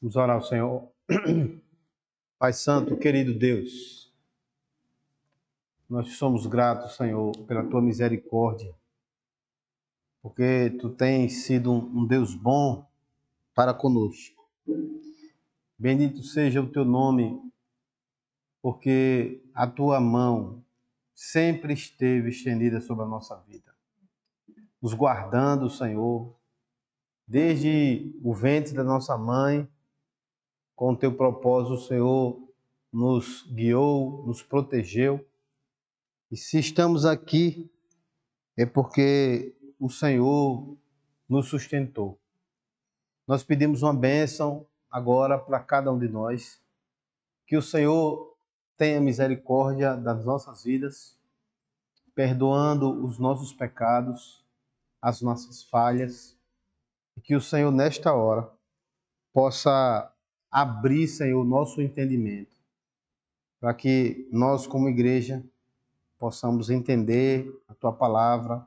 Vamos orar ao Senhor. Pai Santo, querido Deus, nós somos gratos, Senhor, pela Tua misericórdia, porque Tu tens sido um Deus bom para conosco. Bendito seja o Teu nome, porque a Tua mão sempre esteve estendida sobre a nossa vida, nos guardando, Senhor, desde o ventre da nossa mãe. Com o Teu propósito, o Senhor nos guiou, nos protegeu. E se estamos aqui, é porque o Senhor nos sustentou. Nós pedimos uma bênção agora para cada um de nós. Que o Senhor tenha misericórdia das nossas vidas, perdoando os nossos pecados, as nossas falhas. E que o Senhor, nesta hora, possa abrir, Senhor, o nosso entendimento, para que nós, como igreja, possamos entender a Tua palavra,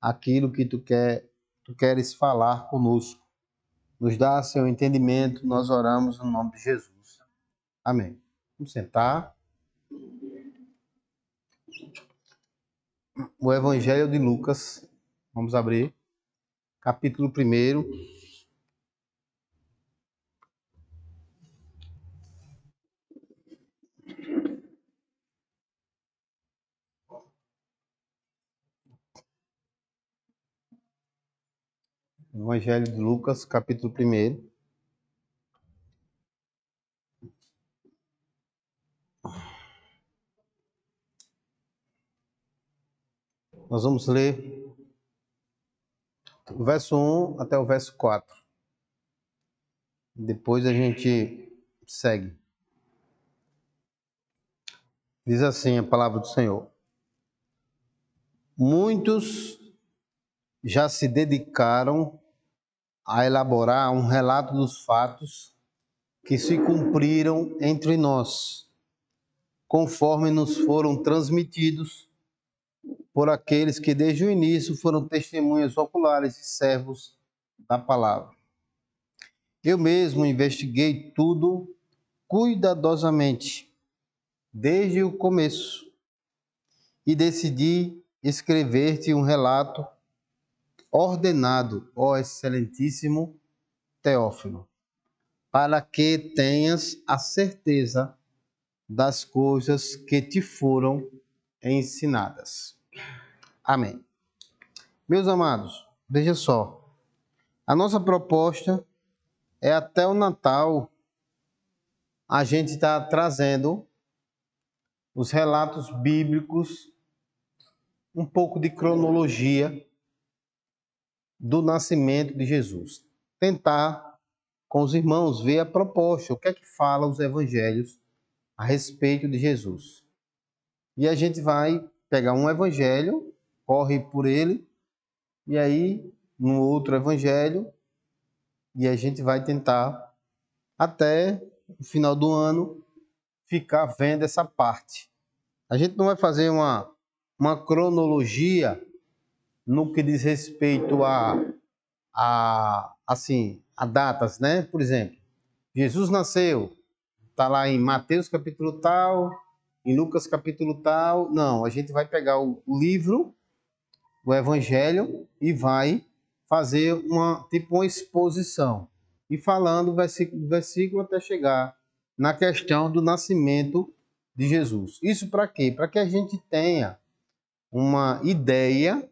aquilo que Tu queres falar conosco. Nos dá, Senhor, entendimento, nós oramos no nome de Jesus. Amém. Vamos sentar. O Evangelho de Lucas, vamos abrir, capítulo 1. Evangelho de Lucas, capítulo 1. Nós vamos ler o verso 1 até o verso 4. Depois a gente segue. Diz assim a palavra do Senhor: Muitos já se dedicaram a elaborar um relato dos fatos que se cumpriram entre nós, conforme nos foram transmitidos por aqueles que desde o início foram testemunhas oculares e servos da palavra. Eu mesmo investiguei tudo cuidadosamente, desde o começo, e decidi escrever-te um relato ordenado, ó excelentíssimo Teófilo, para que tenhas a certeza das coisas que te foram ensinadas. Amém. Meus amados, veja só, a nossa proposta é até o Natal a gente está trazendo os relatos bíblicos, um pouco de cronologia do nascimento de Jesus. Tentar, com os irmãos, ver a proposta, o que é que fala os evangelhos a respeito de Jesus. E a gente vai pegar um evangelho, corre por ele, e aí, no outro evangelho, e a gente vai tentar, até o final do ano, ficar vendo essa parte. A gente não vai fazer uma cronologia no que diz respeito a datas, né? Por exemplo, Jesus nasceu, está lá em Mateus capítulo tal, em Lucas capítulo tal. Não, a gente vai pegar o livro, o Evangelho, e vai fazer uma exposição, e falando versículo por versículo até chegar na questão do nascimento de Jesus. Isso para quê? Para que a gente tenha uma ideia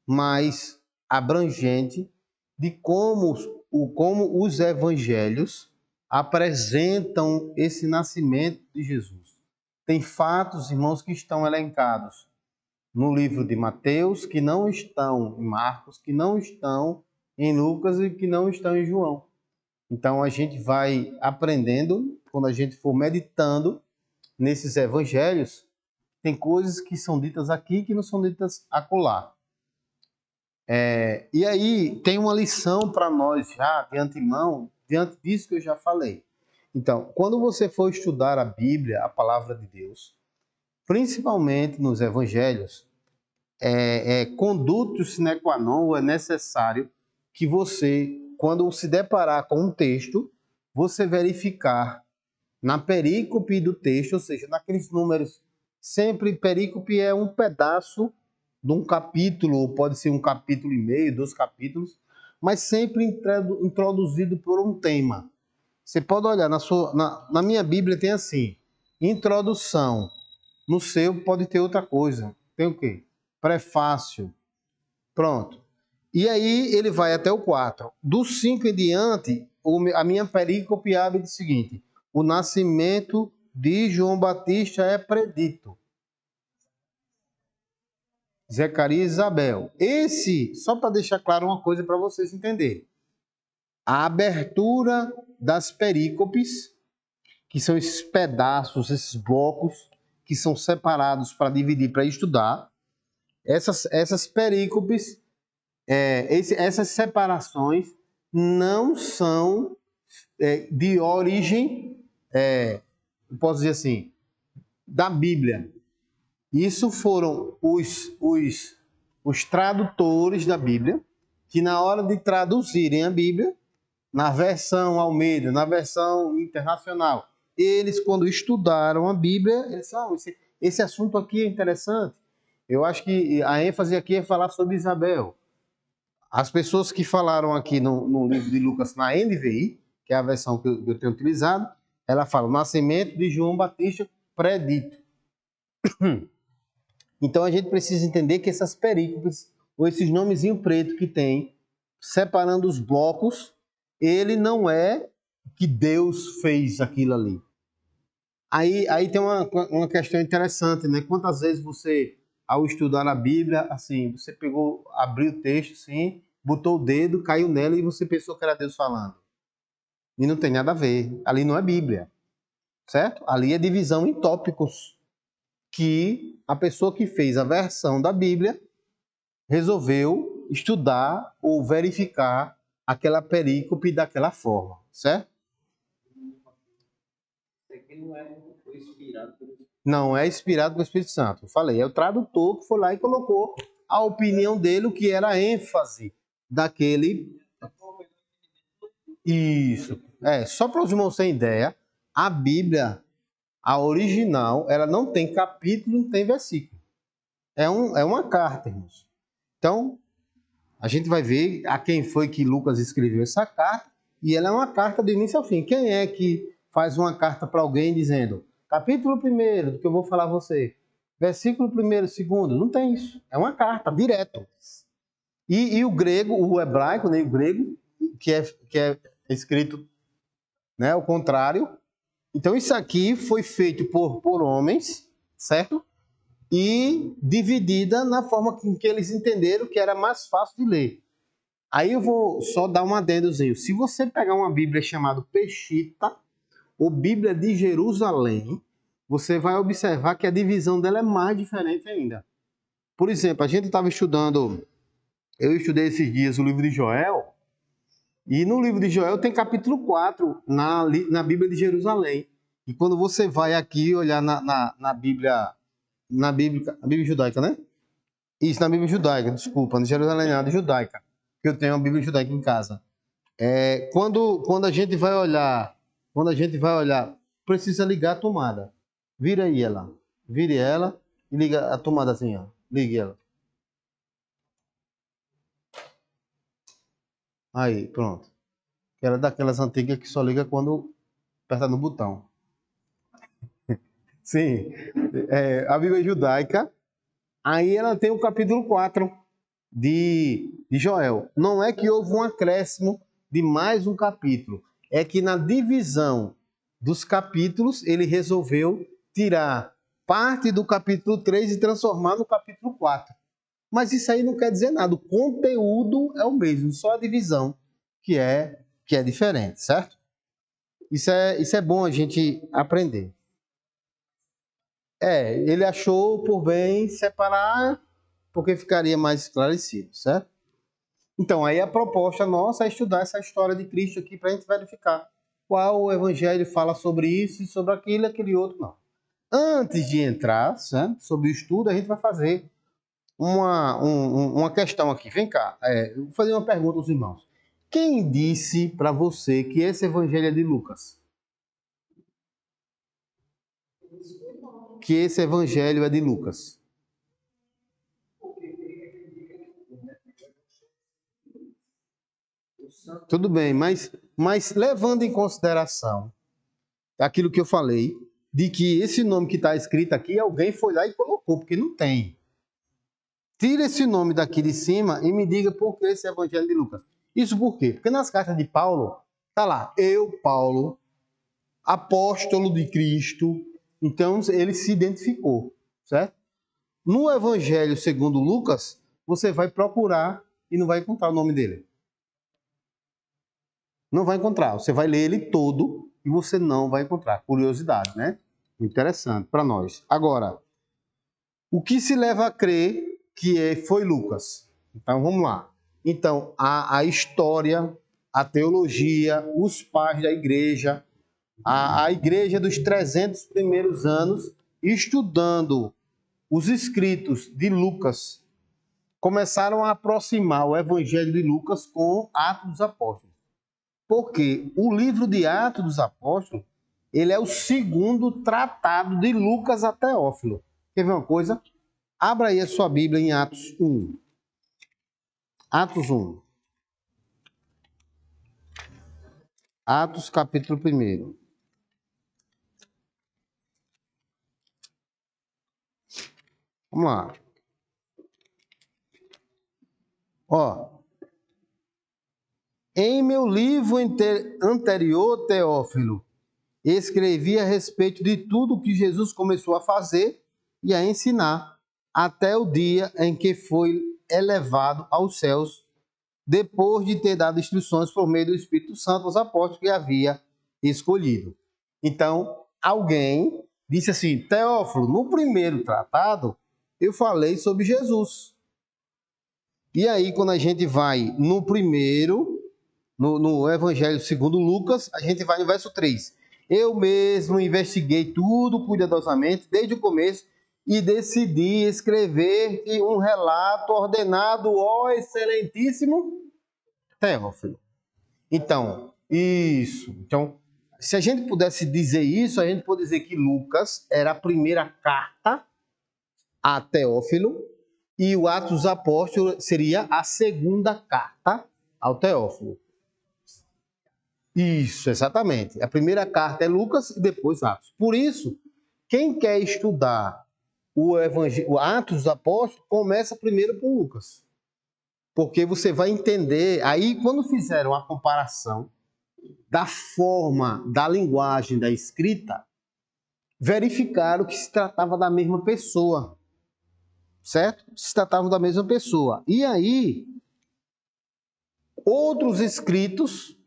mais abrangente de como os evangelhos apresentam esse nascimento de Jesus. Tem fatos, irmãos, que estão elencados no livro de Mateus, que não estão em Marcos, que não estão em Lucas e que não estão em João. Então a gente vai aprendendo, quando a gente for meditando nesses evangelhos, tem coisas que são ditas aqui que não são ditas acolá. E aí tem uma lição para nós já de antemão, diante disso que eu já falei. Então, quando você for estudar a Bíblia, a palavra de Deus, principalmente nos evangelhos, conduto sine qua non, é necessário que você, quando se deparar com um texto, você verificar na perícope do texto, ou seja, naqueles números, sempre perícope é um pedaço de um capítulo, pode ser um capítulo e meio, 2 capítulos, mas sempre introduzido por um tema. Você pode olhar, na minha Bíblia tem assim, introdução. No seu pode ter outra coisa. Tem o quê? Prefácio. Pronto. E aí ele vai até o 4. Do 5 em diante, a minha perícope abre o seguinte: o nascimento de João Batista é predito. Zacarias e Isabel. Esse, só para deixar claro uma coisa para vocês entenderem. A abertura das perícopes, que são esses pedaços, esses blocos, que são separados para dividir, para estudar. Essas perícopes, essas separações não são de origem, posso dizer assim, da Bíblia. Isso foram os tradutores da Bíblia, que na hora de traduzirem a Bíblia, na versão Almeida, na versão internacional, eles, quando estudaram a Bíblia, eles disseram, esse assunto aqui é interessante. Eu acho que a ênfase aqui é falar sobre Isabel. As pessoas que falaram aqui no livro de Lucas, na NVI, que é a versão que eu tenho utilizado, ela fala o nascimento de João Batista predito. Então a gente precisa entender que essas perícopes, ou esses nomezinhos pretos que tem, separando os blocos, ele não é que Deus fez aquilo ali. Aí tem uma questão interessante, né? Quantas vezes você, ao estudar a Bíblia, assim, você pegou, abriu o texto, assim, botou o dedo, caiu nela e você pensou que era Deus falando. E não tem nada a ver. Ali não é Bíblia, certo? Ali é divisão em tópicos que a pessoa que fez a versão da Bíblia resolveu estudar ou verificar aquela perícope daquela forma, certo? Não é inspirado pelo Espírito Santo. Eu falei, é o tradutor que foi lá e colocou a opinião dele, o que era a ênfase daquele. Isso. Só para os irmãos terem ideia, a Bíblia, a original, ela não tem capítulo, não tem versículo. É uma carta, irmãos. Então, a gente vai ver a quem foi que Lucas escreveu essa carta, e ela é uma carta do início ao fim. Quem é que faz uma carta para alguém dizendo, capítulo 1 do que eu vou falar a você, versículo 1, 2? Não tem isso. É uma carta, direto. E o grego, o hebraico, né, o grego, que é escrito, né, ao contrário. Então, isso aqui foi feito por homens, certo? E dividida na forma com que eles entenderam que era mais fácil de ler. Aí eu vou só dar um adendozinho. Se você pegar uma Bíblia chamada Peshitta, ou Bíblia de Jerusalém, você vai observar que a divisão dela é mais diferente ainda. Por exemplo, a gente estava estudando, eu estudei esses dias o livro de Joel, e no livro de Joel tem capítulo 4 na Bíblia de Jerusalém. E quando você vai aqui olhar na Bíblia, a Bíblia judaica, né? Isso, na Bíblia judaica, desculpa, na Jerusalém nada, judaica, que eu tenho uma Bíblia judaica em casa. Quando a gente vai olhar, precisa ligar a tomada. Vira aí ela. Vire ela e liga a tomada assim, ó. Ligue ela. Aí, pronto. Ela é daquelas antigas que só liga quando aperta no botão. Sim. A Bíblia judaica, aí ela tem o capítulo 4 de Joel. Não é que houve um acréscimo de mais um capítulo. É que na divisão dos capítulos, ele resolveu tirar parte do capítulo 3 e transformar no capítulo 4. Mas isso aí não quer dizer nada. O conteúdo é o mesmo, só a divisão que é diferente, certo? Isso é bom a gente aprender. Ele achou por bem separar, porque ficaria mais esclarecido, certo? Então, aí a proposta nossa é estudar essa história de Cristo aqui para a gente verificar qual o evangelho fala sobre isso e sobre aquilo e aquele outro não. Antes de entrar, certo, sobre o estudo, a gente vai fazer uma questão aqui. Vem cá, eu vou fazer uma pergunta aos irmãos. Quem disse para você que esse evangelho é de Lucas? Que esse evangelho é de Lucas? Tudo bem, mas levando em consideração aquilo que eu falei, de que esse nome que está escrito aqui, alguém foi lá e colocou, porque não tem. Tira esse nome daqui de cima e me diga por que esse evangelho de Lucas. Isso por quê? Porque nas cartas de Paulo, está lá, eu, Paulo, apóstolo de Cristo. Então, ele se identificou, certo? No evangelho segundo Lucas, você vai procurar e não vai encontrar o nome dele. Não vai encontrar. Você vai ler ele todo e você não vai encontrar. Curiosidade, né? Interessante para nós. Agora, o que se leva a crer que foi Lucas? Então, vamos lá. Então, a história, a teologia, os pais da igreja, a igreja dos 300 primeiros anos, estudando os escritos de Lucas, começaram a aproximar o evangelho de Lucas com Atos dos Apóstolos. Porque o livro de Atos dos Apóstolos, ele é o segundo tratado de Lucas a Teófilo. Quer ver uma coisa? Abra aí a sua Bíblia em Atos 1. Atos 1. Atos, capítulo 1. Vamos lá. Ó. Em meu livro anterior, Teófilo, escrevi a respeito de tudo que Jesus começou a fazer e a ensinar, até o dia em que foi elevado aos céus, depois de ter dado instruções por meio do Espírito Santo aos apóstolos que havia escolhido. Então, alguém disse assim, Teófilo, no primeiro tratado, eu falei sobre Jesus. E aí, quando a gente vai no primeiro, no Evangelho segundo Lucas, a gente vai no verso 3. Eu mesmo investiguei tudo cuidadosamente, desde o começo, e decidi escrever-te um relato ordenado, ó excelentíssimo Teófilo. Então, isso. Então, se a gente pudesse dizer isso, a gente pode dizer que Lucas era a primeira carta a Teófilo e o Atos dos Apóstolos seria a segunda carta ao Teófilo. Isso, exatamente. A primeira carta é Lucas e depois Atos. Por isso, quem quer estudar o Atos dos Apóstolos, começa primeiro por Lucas. Porque você vai entender, aí quando fizeram a comparação da forma, da linguagem, da escrita, verificaram que se tratava da mesma pessoa. Certo? Se tratava da mesma pessoa. E aí, outros escritos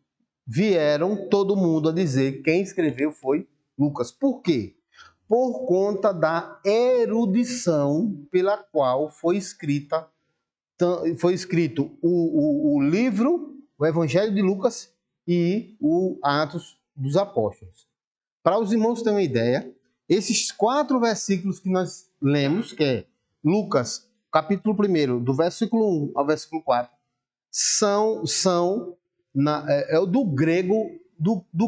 vieram todo mundo a dizer quem escreveu foi Lucas. Por quê? Por conta da erudição pela qual foi escrito o livro, o Evangelho de Lucas e o Atos dos Apóstolos. Para os irmãos terem uma ideia, esses 4 versículos que nós lemos, que é Lucas, capítulo 1, do versículo 1 ao versículo 4, é o do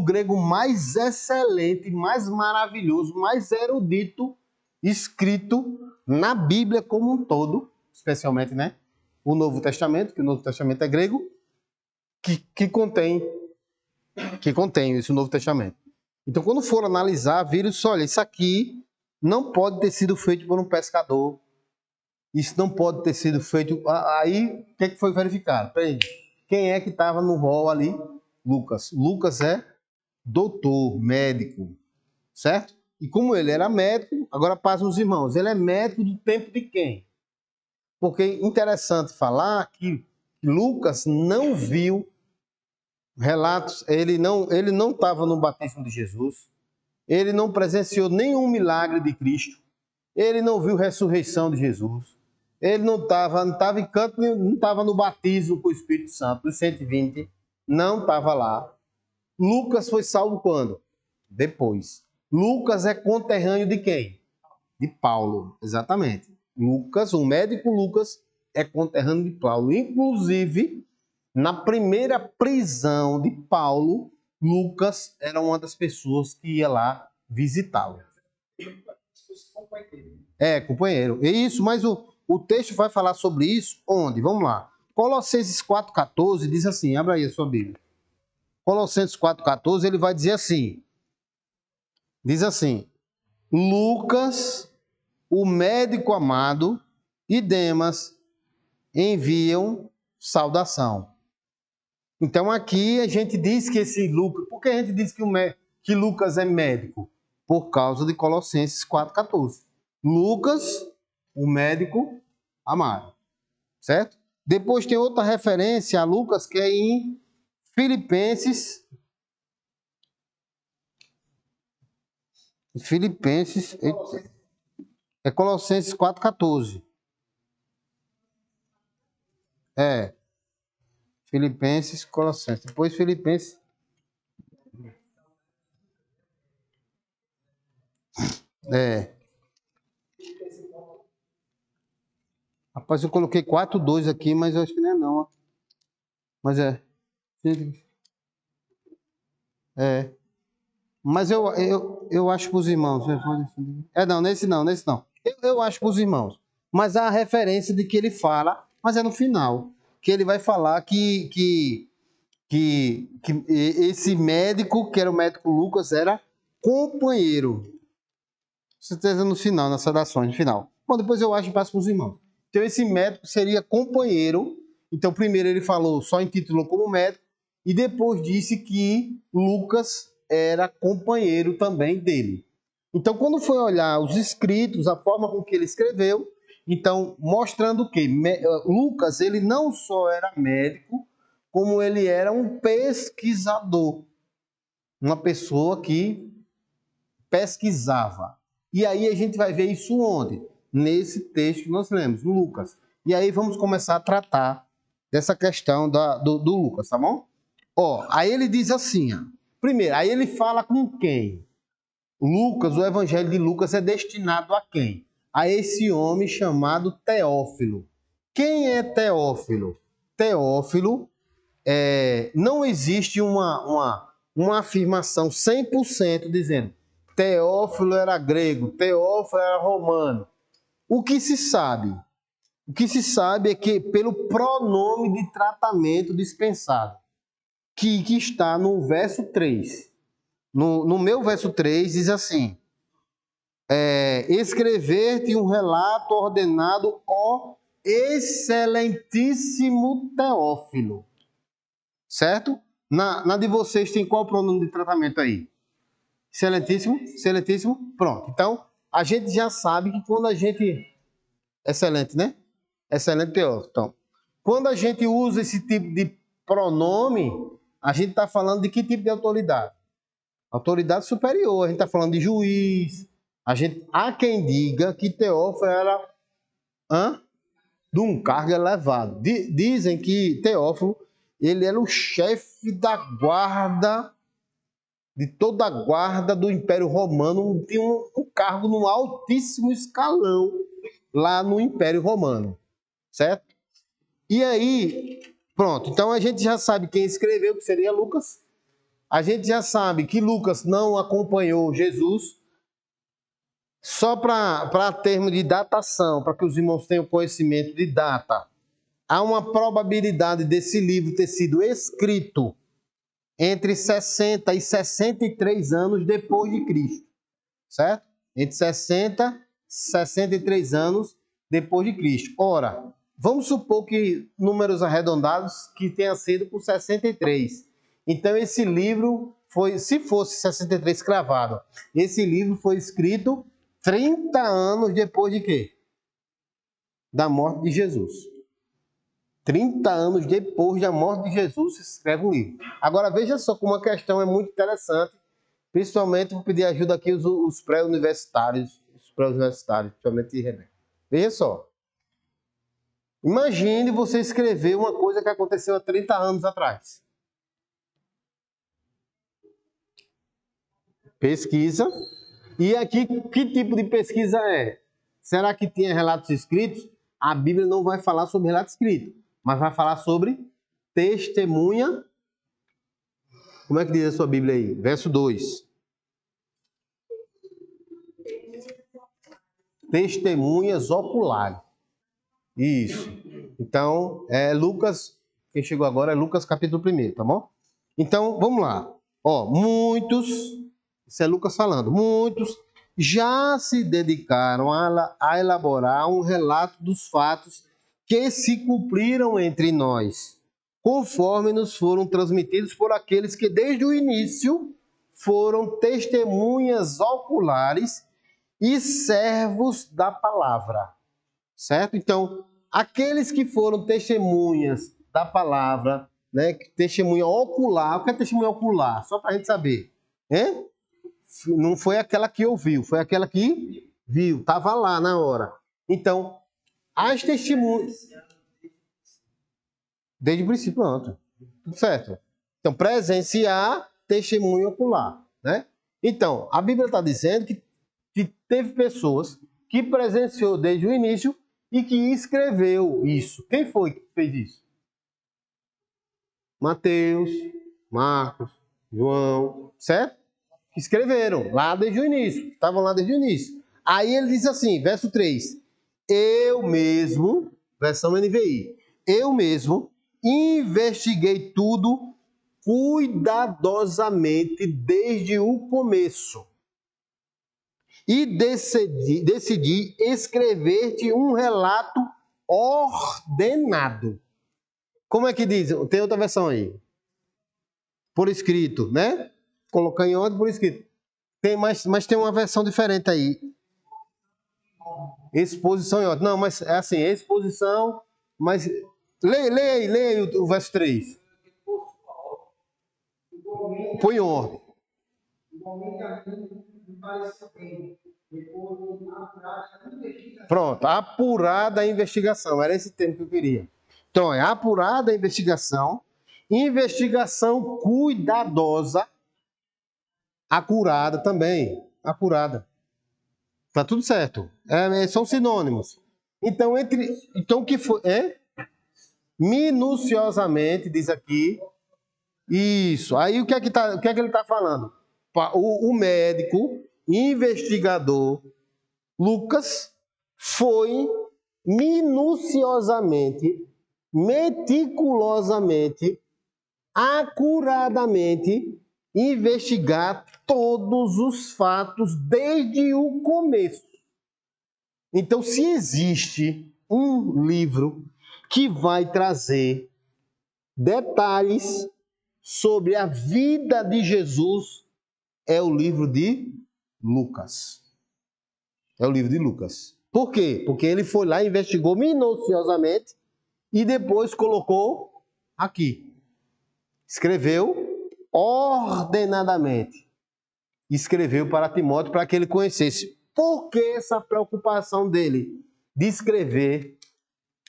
grego mais excelente, mais maravilhoso, mais erudito, escrito na Bíblia como um todo, especialmente, né? O Novo Testamento, que o Novo Testamento é grego, que contém esse Novo Testamento. Então, quando for analisar, viram só, olha, isso aqui não pode ter sido feito por um pescador. Isso não pode ter sido feito... Aí, o que foi verificado? Peraí, quem é que estava no rol ali? Lucas. Lucas é doutor, médico, certo? E como ele era médico, agora passam os irmãos, ele é médico do tempo de quem? Porque é interessante falar que Lucas não viu relatos, ele não estava no batismo de Jesus, ele não presenciou nenhum milagre de Cristo, ele não viu ressurreição de Jesus, ele não estava em canto, não estava no batismo com o Espírito Santo, dos 120, não estava lá. Lucas foi salvo quando? Depois. Lucas é conterrâneo de quem? De Paulo, exatamente. Lucas, o médico Lucas, é conterrâneo de Paulo. Inclusive, na primeira prisão de Paulo, Lucas era uma das pessoas que ia lá visitá-lo. Companheiro. É isso, mas o texto vai falar sobre isso onde? Vamos lá. Colossenses 4,14 diz assim, abra aí a sua Bíblia. Colossenses 4,14, ele vai dizer assim, diz assim, Lucas, o médico amado, e Demas enviam saudação. Então aqui a gente diz que esse Lucas, por que a gente diz que Lucas é médico? Por causa de Colossenses 4,14. Lucas, o médico amado, certo? Depois tem outra referência a Lucas que é em Filipenses, é Colossenses 4,14. Filipenses, Colossenses. Depois Filipenses. Rapaz, eu coloquei 4,2 aqui, mas eu acho que não é não. Ó. Mas Mas eu acho para os irmãos. Não, nesse não. Eu acho para os irmãos. Mas há a referência de que ele fala, mas é no final. Que ele vai falar que esse médico, que era o médico Lucas, era companheiro. Certeza no final, nas saudações, no final. Bom, depois eu acho e passo para os irmãos. Então, esse médico seria companheiro. Então, primeiro ele falou, só intitulou como médico, e depois disse que Lucas era companheiro também dele. Então, quando foi olhar os escritos, a forma com que ele escreveu, então, mostrando que Lucas, ele não só era médico, como ele era um pesquisador. Uma pessoa que pesquisava. E aí a gente vai ver isso onde? Nesse texto que nós lemos, no Lucas. E aí vamos começar a tratar dessa questão do Lucas, tá bom? Aí ele diz assim, ó. Primeiro, aí ele fala com quem? Lucas, o evangelho de Lucas é destinado a quem? A esse homem chamado Teófilo. Quem é Teófilo? Teófilo, não existe uma afirmação 100% dizendo Teófilo era grego, Teófilo era romano. O que se sabe? O que se sabe é que pelo pronome de tratamento dispensado, que está no verso 3. No meu verso 3 diz assim, escrever-te um relato ordenado, ó excelentíssimo Teófilo. Certo? Na de vocês tem qual pronome de tratamento aí? Excelentíssimo? Excelentíssimo? Pronto. Então, a gente já sabe que quando a gente... Excelente, né? Excelente Teófilo. Então, quando a gente usa esse tipo de pronome, a gente está falando de que tipo de autoridade? Autoridade superior. A gente está falando de juiz. Há quem diga que Teófilo era de um cargo elevado. Dizem que Teófilo ele era o chefe da guarda, de toda a guarda do Império Romano, tinha um cargo num altíssimo escalão lá no Império Romano, certo? E aí, pronto, então a gente já sabe quem escreveu, que seria Lucas. A gente já sabe que Lucas não acompanhou Jesus. Só para termo de datação, para que os irmãos tenham conhecimento de data, há uma probabilidade desse livro ter sido escrito entre 60 e 63 anos depois de Cristo, certo? Entre 60 e 63 anos depois de Cristo. Ora, vamos supor que números arredondados que tenha sido por 63. Então esse livro foi, se fosse 63 cravado, esse livro foi escrito 30 anos depois de quê? Da morte de Jesus. 30 anos depois da morte de Jesus, se escreve um livro. Agora, veja só como a questão é muito interessante, principalmente vou pedir ajuda aqui os pré-universitários, principalmente de Rebeca. Veja só. Imagine você escrever uma coisa que aconteceu há 30 anos atrás. Pesquisa. E aqui, que tipo de pesquisa é? Será que tinha relatos escritos? A Bíblia não vai falar sobre relato escrito, mas vai falar sobre testemunha. Como é que diz a sua Bíblia aí? Verso 2. Testemunhas oculares. Isso. Então, Lucas, quem chegou agora é Lucas capítulo 1, tá bom? Então, vamos lá. Ó, muitos, isso é Lucas falando, muitos já se dedicaram a elaborar um relato dos fatos que se cumpriram entre nós, conforme nos foram transmitidos por aqueles que desde o início foram testemunhas oculares e servos da palavra. Certo? Então, aqueles que foram testemunhas da palavra, né? Testemunha ocular. O que é testemunha ocular? Só para a gente saber. Hein? Não foi aquela que ouviu, foi aquela que viu, estava lá na hora. Então, as testemunhas. Desde o princípio, pronto. Tudo certo. Então, presenciar testemunho ocular. Né? Então, a Bíblia está dizendo que teve pessoas que presenciou desde o início e que escreveu isso. Quem foi que fez isso? Mateus, Marcos, João, certo? Que escreveram lá desde o início. Estavam lá desde o início. Aí ele diz assim, verso 3. Eu mesmo, versão NVI, eu mesmo investiguei tudo cuidadosamente desde o começo. E decidi escrever-te um relato ordenado. Como é que diz? Tem outra versão aí. Por escrito, né? Colocar em ordem por escrito. Mas tem uma versão diferente aí. Exposição em ordem. Não, mas é assim, exposição, mas... Leia aí o verso 3. Põe em ordem. Pronto, apurada a investigação. Era esse termo que eu queria. Então, é apurada a investigação, investigação cuidadosa, acurada também, acurada. Tá tudo certo. São sinônimos. Então, o que foi? Minuciosamente, diz aqui. Isso. Aí o que é que ele está falando? O médico, investigador, Lucas, foi minuciosamente, meticulosamente, acuradamente investigar todos os fatos desde o começo. Então, se existe um livro que vai trazer detalhes sobre a vida de Jesus, é o livro de Lucas. É o livro de Lucas. Por quê? Porque ele foi lá, investigou minuciosamente e depois colocou aqui. Escreveu ordenadamente. Escreveu para Timóteo para que ele conhecesse. Por que essa preocupação dele de escrever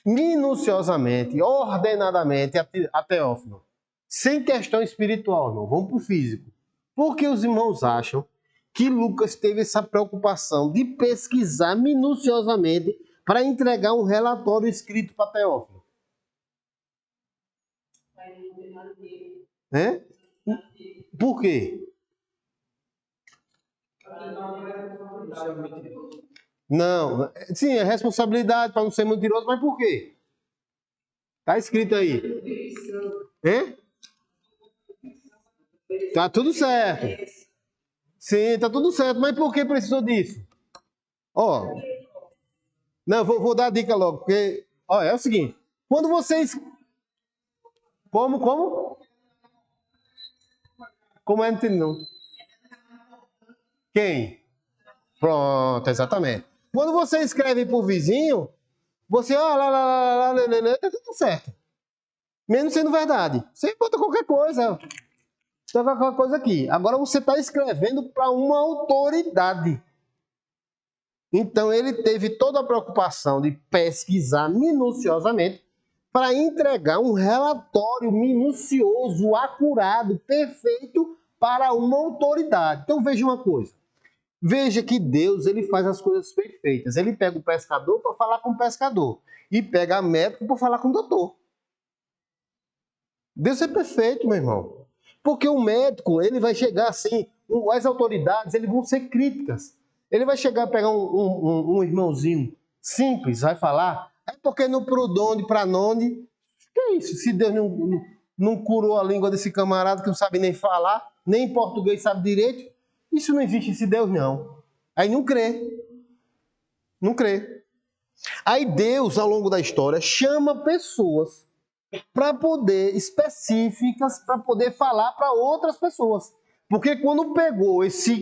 minuciosamente, ordenadamente a Teófilo? Sem questão espiritual, não. Vamos para o físico. Por que os irmãos acham que Lucas teve essa preocupação de pesquisar minuciosamente para entregar um relatório escrito para Teófilo? Por quê? Não, sim, é responsabilidade para não ser mentiroso, mas por quê? Tá escrito aí. Tá tudo certo. Sim, tá tudo certo, mas por que precisou disso? Ó, não, vou dar a dica logo, porque, ó, é o seguinte, quando vocês... Como? Como é, não entendi, não. Quem? Pronto, exatamente. Quando você escreve pro vizinho, você, tá tudo certo. Mesmo sendo verdade. Você bota qualquer coisa. Qualquer coisa aqui. Agora você está escrevendo para uma autoridade. Então ele teve toda a preocupação de pesquisar minuciosamente para entregar um relatório minucioso, acurado, perfeito para uma autoridade. Então veja uma coisa. Veja que Deus, ele faz as coisas perfeitas. Ele pega o pescador para falar com o pescador e pega a médico para falar com o doutor. Deus é perfeito, meu irmão. Porque o médico, ele vai chegar assim, as autoridades, eles vão ser críticas. Ele vai chegar, pegar um irmãozinho simples, vai falar, é porque no Prudonde, Pranonde, que é isso? Se Deus não curou a língua desse camarada que não sabe nem falar, nem português sabe direito, isso não existe esse Deus, não. Aí não crê. Não crê. Aí Deus, ao longo da história, chama pessoas para poder, específicas, para poder falar para outras pessoas. Porque quando pegou esse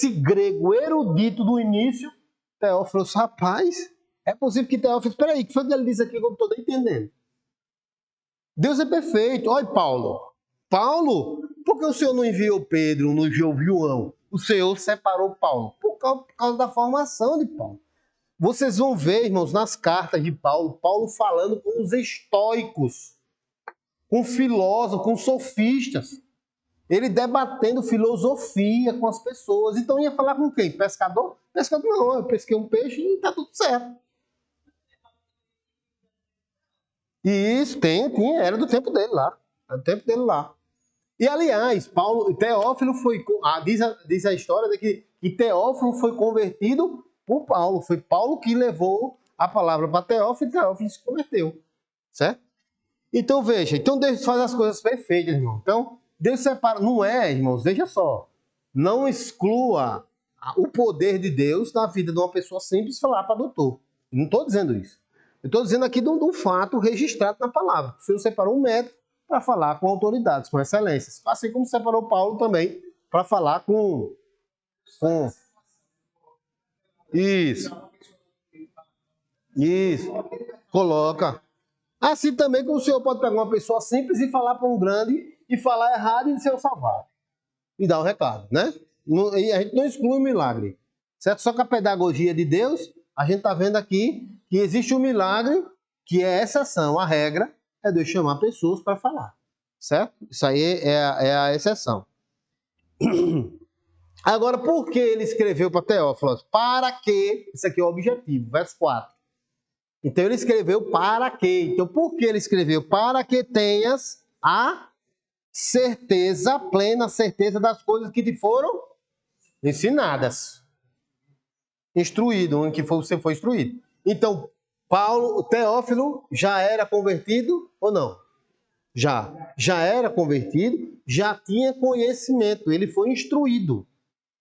grego erudito do início, Teófilo, rapaz, é possível que Teófilo, espera aí, o que foi que ele disse aqui que eu não estou entendendo? Deus é perfeito. Olha Paulo. Paulo, por que o Senhor não enviou Pedro, não enviou João? O Senhor separou Paulo por causa da formação de Paulo. Vocês vão ver, irmãos, nas cartas de Paulo, Paulo falando com os estoicos, com filósofos, com sofistas. Ele debatendo filosofia com as pessoas. Então ia falar com quem? Pescador? Pescador não, eu pesquei um peixe e está tudo certo. E isso tinha, era do tempo dele lá. Era do tempo dele lá. E aliás, Teófilo foi. Diz a história de que Teófilo foi convertido por Paulo. Foi Paulo que levou a palavra para Teófilo e Teófilo se converteu. Certo? Então veja, então Deus faz as coisas perfeitas, irmão. Então, Deus separa. Não é, irmãos, veja só. Não exclua o poder de Deus na vida de uma pessoa simples falar para doutor. Não estou dizendo isso. Eu estou dizendo aqui de um fato registrado na palavra. O Senhor separou um médico para falar com autoridades, com excelências. Assim como separou Paulo também para falar com... Isso. Isso. Coloca. Assim também como o Senhor pode pegar uma pessoa simples e falar para um grande e falar errado e ser o salvar. E dar o recado, né? E a gente não exclui o milagre. Certo? Só que a pedagogia de Deus, a gente está vendo aqui que existe um milagre que é exceção. A regra é Deus chamar pessoas para falar. Certo? Isso aí é a exceção. Agora, por que ele escreveu para Teófilo? Para que, isso aqui é o objetivo, verso 4. Então ele escreveu para quê? Então por que ele escreveu? Para que tenhas a certeza, plena certeza das coisas que te foram ensinadas. Instruído, em que você foi instruído. Então, Teófilo já era convertido ou não? Já era convertido, já tinha conhecimento, ele foi instruído.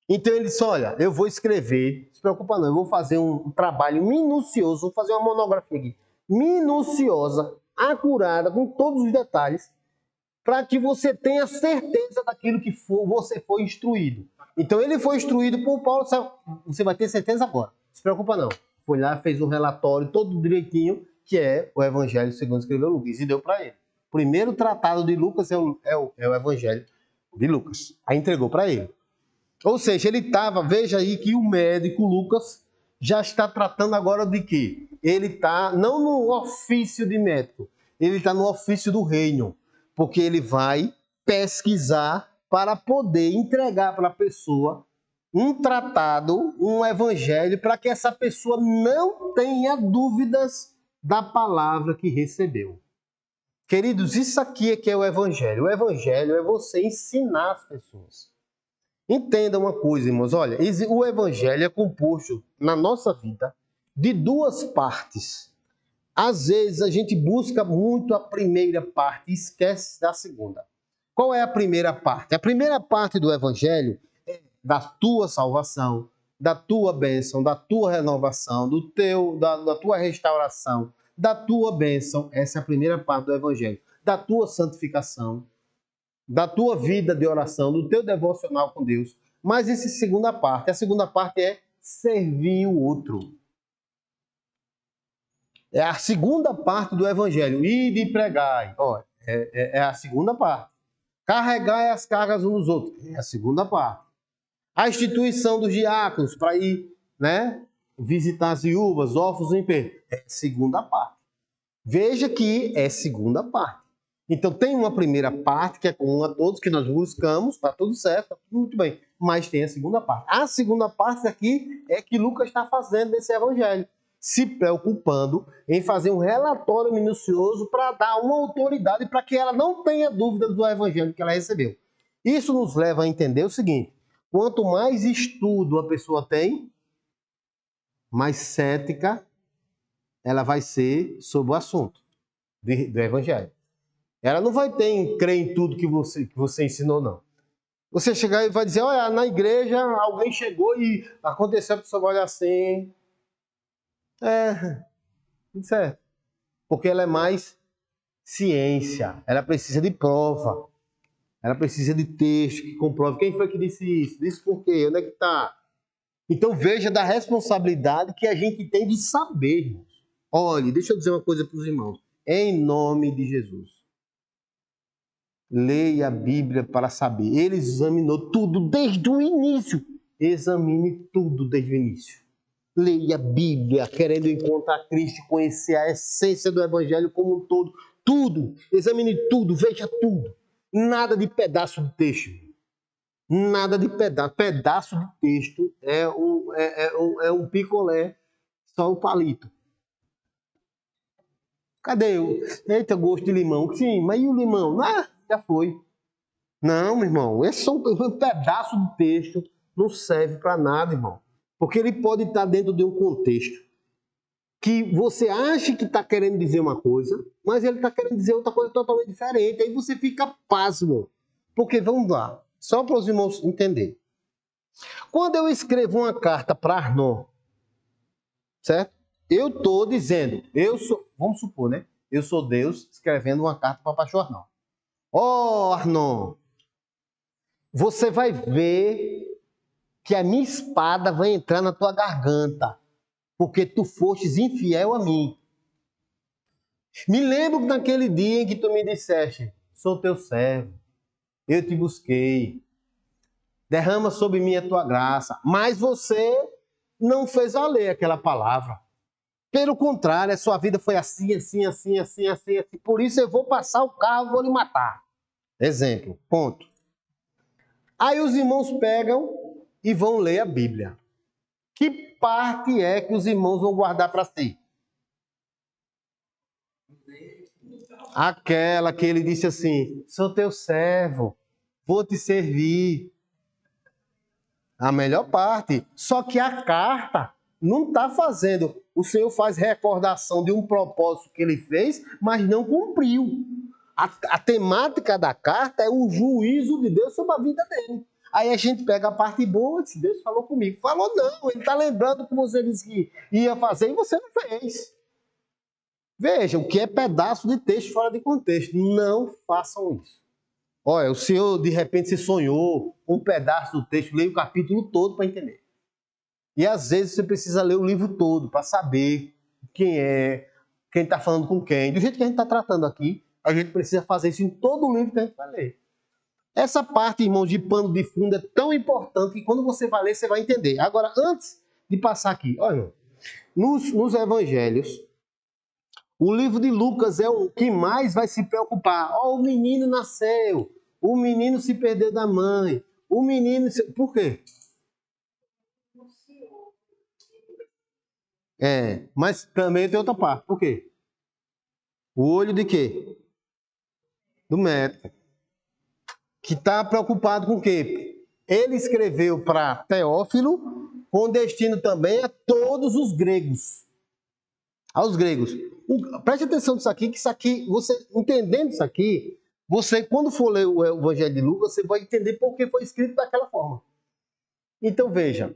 Então ele disse, olha, eu vou escrever, não se preocupa não, eu vou fazer um trabalho minucioso, vou fazer uma monografia aqui, minuciosa, acurada, com todos os detalhes, para que você tenha certeza daquilo que você foi instruído. Então ele foi instruído por Paulo, você vai ter certeza agora, não se preocupa não. Foi lá, fez um relatório todo direitinho, que é o Evangelho segundo escreveu Lucas, e deu para ele. O primeiro tratado de Lucas é o Evangelho de Lucas. Aí entregou para ele. Ou seja, ele estava, veja aí que o médico Lucas já está tratando agora de quê? Ele está não no ofício de médico, ele está no ofício do reino, porque ele vai pesquisar para poder entregar para a pessoa um tratado, um evangelho, para que essa pessoa não tenha dúvidas da palavra que recebeu. Queridos, isso aqui é que é o evangelho. O evangelho é você ensinar as pessoas. Entenda uma coisa, irmãos. Olha, o evangelho é composto na nossa vida de duas partes. Às vezes a gente busca muito a primeira parte e esquece da segunda. Qual é a primeira parte? A primeira parte do evangelho é da tua salvação, da tua bênção, da tua renovação, da tua restauração, da tua bênção. Essa é a primeira parte do evangelho. Da tua santificação, da tua vida de oração, do teu devocional com Deus. Mas essa é a segunda parte. A segunda parte é servir o outro. É a segunda parte do evangelho. Ide e pregai. É a segunda parte. Carregai as cargas uns nos outros. É a segunda parte. A instituição dos diáconos para ir, né, visitar as viúvas, órfãos e enfermos. É a segunda parte. Veja que é a segunda parte. Então tem uma primeira parte que é comum a todos, que nós buscamos, está tudo certo, está tudo muito bem. Mas tem a segunda parte. A segunda parte aqui é que Lucas está fazendo desse evangelho, se preocupando em fazer um relatório minucioso para dar uma autoridade para que ela não tenha dúvida do evangelho que ela recebeu. Isso nos leva a entender o seguinte: quanto mais estudo a pessoa tem, mais cética ela vai ser sobre o assunto do evangelho. Ela não vai crer em tudo que você ensinou, não. Você chegar e vai dizer, olha, na igreja alguém chegou e aconteceu, a pessoa vai olhar assim. Certo. Porque ela é mais ciência. Ela precisa de prova. Ela precisa de texto que comprove. Quem foi que disse isso? Disse por quê? Onde é que está? Então veja da responsabilidade que a gente tem de saber, irmãos. Olha, deixa eu dizer uma coisa para os irmãos. Em nome de Jesus. Leia a Bíblia para saber. Ele examinou tudo desde o início. Examine tudo desde o início. Leia a Bíblia, querendo encontrar Cristo, conhecer a essência do Evangelho como um todo. Tudo. Examine tudo, veja tudo. Nada de pedaço de texto. Nada de pedaço. Pedaço de texto é um picolé, só o palito. Cadê o... Eita, gosto de limão. Sim, mas e o limão? Ah, já foi. Não, meu irmão, esse é um pedaço de texto, não serve para nada, irmão. Porque ele pode estar dentro de um contexto que você acha que está querendo dizer uma coisa, mas ele está querendo dizer outra coisa totalmente diferente. Aí você fica pasmo. Porque, vamos lá, só para os irmãos entenderem. Quando eu escrevo uma carta para Arnon, certo? Eu estou dizendo, vamos supor, né? Eu sou Deus escrevendo uma carta para o pastor Arnon. Ó, Arnon, você vai ver que a minha espada vai entrar na tua garganta, porque tu fostes infiel a mim. Me lembro daquele dia em que tu me disseste, sou teu servo, eu te busquei, derrama sobre mim a tua graça, mas você não fez valer aquela palavra. Pelo contrário, a sua vida foi assim, assim, assim, assim, assim, assim. Por isso eu vou passar o carro, vou lhe matar. Exemplo, ponto. Aí os irmãos pegam e vão ler a Bíblia. Que parte é que os irmãos vão guardar para si? Aquela que ele disse assim, sou teu servo, vou te servir. A melhor parte. Só que a carta não está fazendo. O Senhor faz recordação de um propósito que ele fez, mas não cumpriu. A temática da carta é o juízo de Deus sobre a vida dele. Aí a gente pega a parte boa e diz, Deus falou comigo. Falou não, ele está lembrando que você disse que ia fazer e você não fez. Veja, o que é pedaço de texto fora de contexto. Não façam isso. Olha, o senhor de repente se sonhou um pedaço do texto, leia o capítulo todo para entender. E às vezes você precisa ler o livro todo para saber quem é, quem está falando com quem. Do jeito que a gente está tratando aqui, a gente precisa fazer isso em todo o livro que a gente vai ler. Essa parte, irmãos, de pano de fundo é tão importante que quando você vai ler, você vai entender. Agora, antes de passar aqui, olha, nos evangelhos, o livro de Lucas é o que mais vai se preocupar. Ó, o menino nasceu, o menino se perdeu da mãe, o menino... Por quê? Mas também tem outra parte. Por quê? O olho de quê? Do médico. Que está preocupado com o quê? Ele escreveu para Teófilo, com destino também a todos os gregos. Aos gregos. Preste atenção nisso aqui, que isso aqui, você entendendo isso aqui, você, quando for ler o Evangelho de Lucas, você vai entender por que foi escrito daquela forma. Então, veja,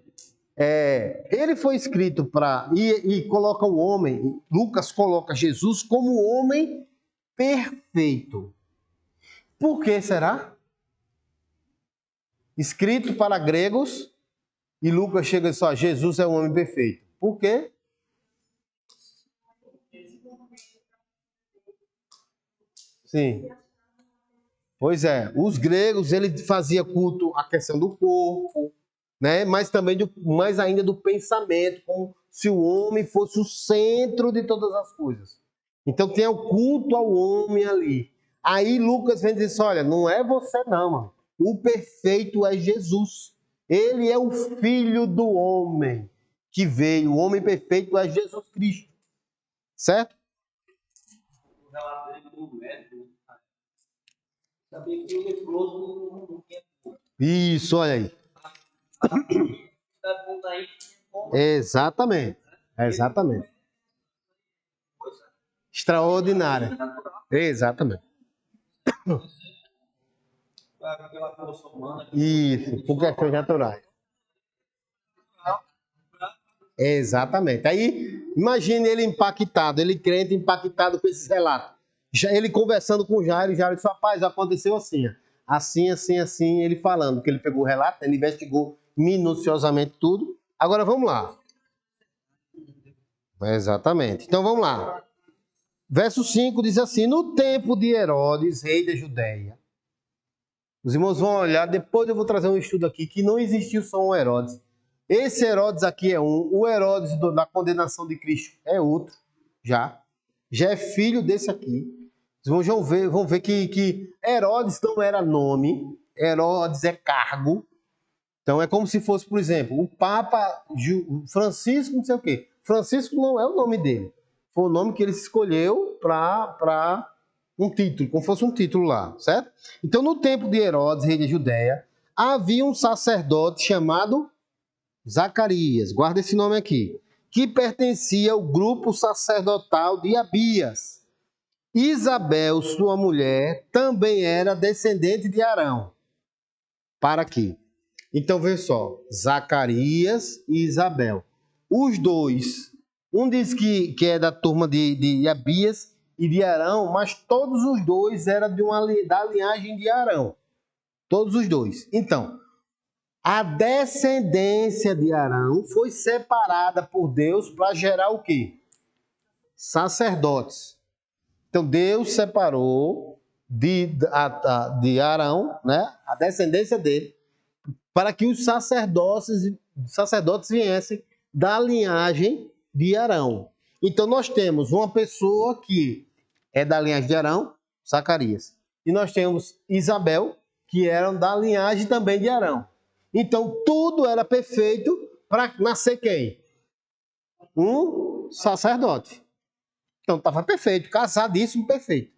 ele foi escrito para... E coloca o homem, Lucas coloca Jesus como homem perfeito. Por que será? Escrito para gregos, e Lucas chega e diz, ó, Jesus é um homem perfeito. Por quê? Sim. Pois é, os gregos, ele fazia culto à questão do corpo, né? Mas também mais ainda do pensamento, como se o homem fosse o centro de todas as coisas. Então tem o culto ao homem ali. Aí Lucas vem dizer assim, olha, não é você não, mano. O perfeito é Jesus. Ele é o Filho do homem que veio. O homem perfeito é Jesus Cristo. Certo? O relato dele do médico, sabia que o leproso não tinha cura. Isso, olha aí. Exatamente. Exatamente. Extraordinária. Exatamente. Aquela força humana. Isso, por questões naturais. Exatamente. Aí, imagine ele impactado, ele crente impactado com esses relatos. Ele conversando com o Jairo disse, rapaz, aconteceu assim, ó. Assim, assim, assim, ele falando, que ele pegou o relato, ele investigou minuciosamente tudo. Agora, vamos lá. Exatamente. Então, vamos lá. Verso 5 diz assim, no tempo de Herodes, rei da Judéia. Os irmãos vão olhar, depois eu vou trazer um estudo aqui, que não existiu só um Herodes. Esse Herodes aqui é um, o Herodes da condenação de Cristo é outro, já é filho desse aqui. Os irmãos vão ver que Herodes não era nome, Herodes é cargo. Então é como se fosse, por exemplo, o Papa Francisco, não sei o quê. Francisco não é o nome dele. Foi o nome que ele escolheu para um título, como fosse um título lá, certo? Então, no tempo de Herodes, rei da Judéia, havia um sacerdote chamado Zacarias, guarda esse nome aqui, que pertencia ao grupo sacerdotal de Abias. Isabel, sua mulher, também era descendente de Arão. Para aqui. Então, vê só, Zacarias e Isabel. Os dois, um diz que é da turma de Abias e de Arão, mas todos os dois eram da linhagem de Arão. Todos os dois. Então, a descendência de Arão foi separada por Deus para gerar o quê? Sacerdotes. Então, Deus separou de Arão, né, a descendência dele, para que os sacerdotes viessem da linhagem de Arão. Então, nós temos uma pessoa que é da linhagem de Arão, Zacarias. E nós temos Isabel, que eram da linhagem também de Arão. Então, tudo era perfeito para nascer quem? Um sacerdote. Então, estava perfeito, casadíssimo, perfeito.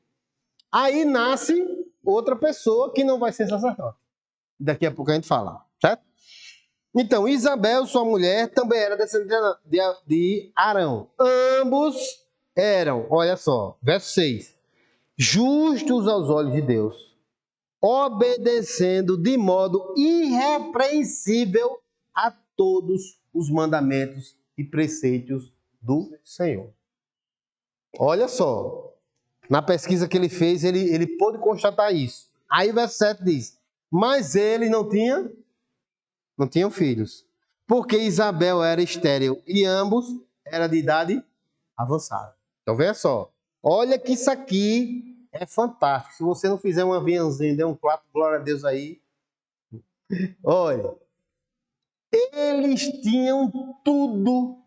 Aí nasce outra pessoa que não vai ser sacerdote. Daqui a pouco a gente fala, certo? Então, Isabel, sua mulher, também era descendente de Arão. Ambos eram, olha só, verso 6, justos aos olhos de Deus, obedecendo de modo irrepreensível a todos os mandamentos e preceitos do Senhor. Olha só, na pesquisa que ele fez, ele pôde constatar isso. Aí o verso 7 diz, mas ele não tinham filhos, porque Isabel era estéril e ambos eram de idade avançada. Então, veja só. Olha que isso aqui é fantástico. Se você não fizer uma aviãozinha, der um claro, glória a Deus aí. Olha, eles tinham tudo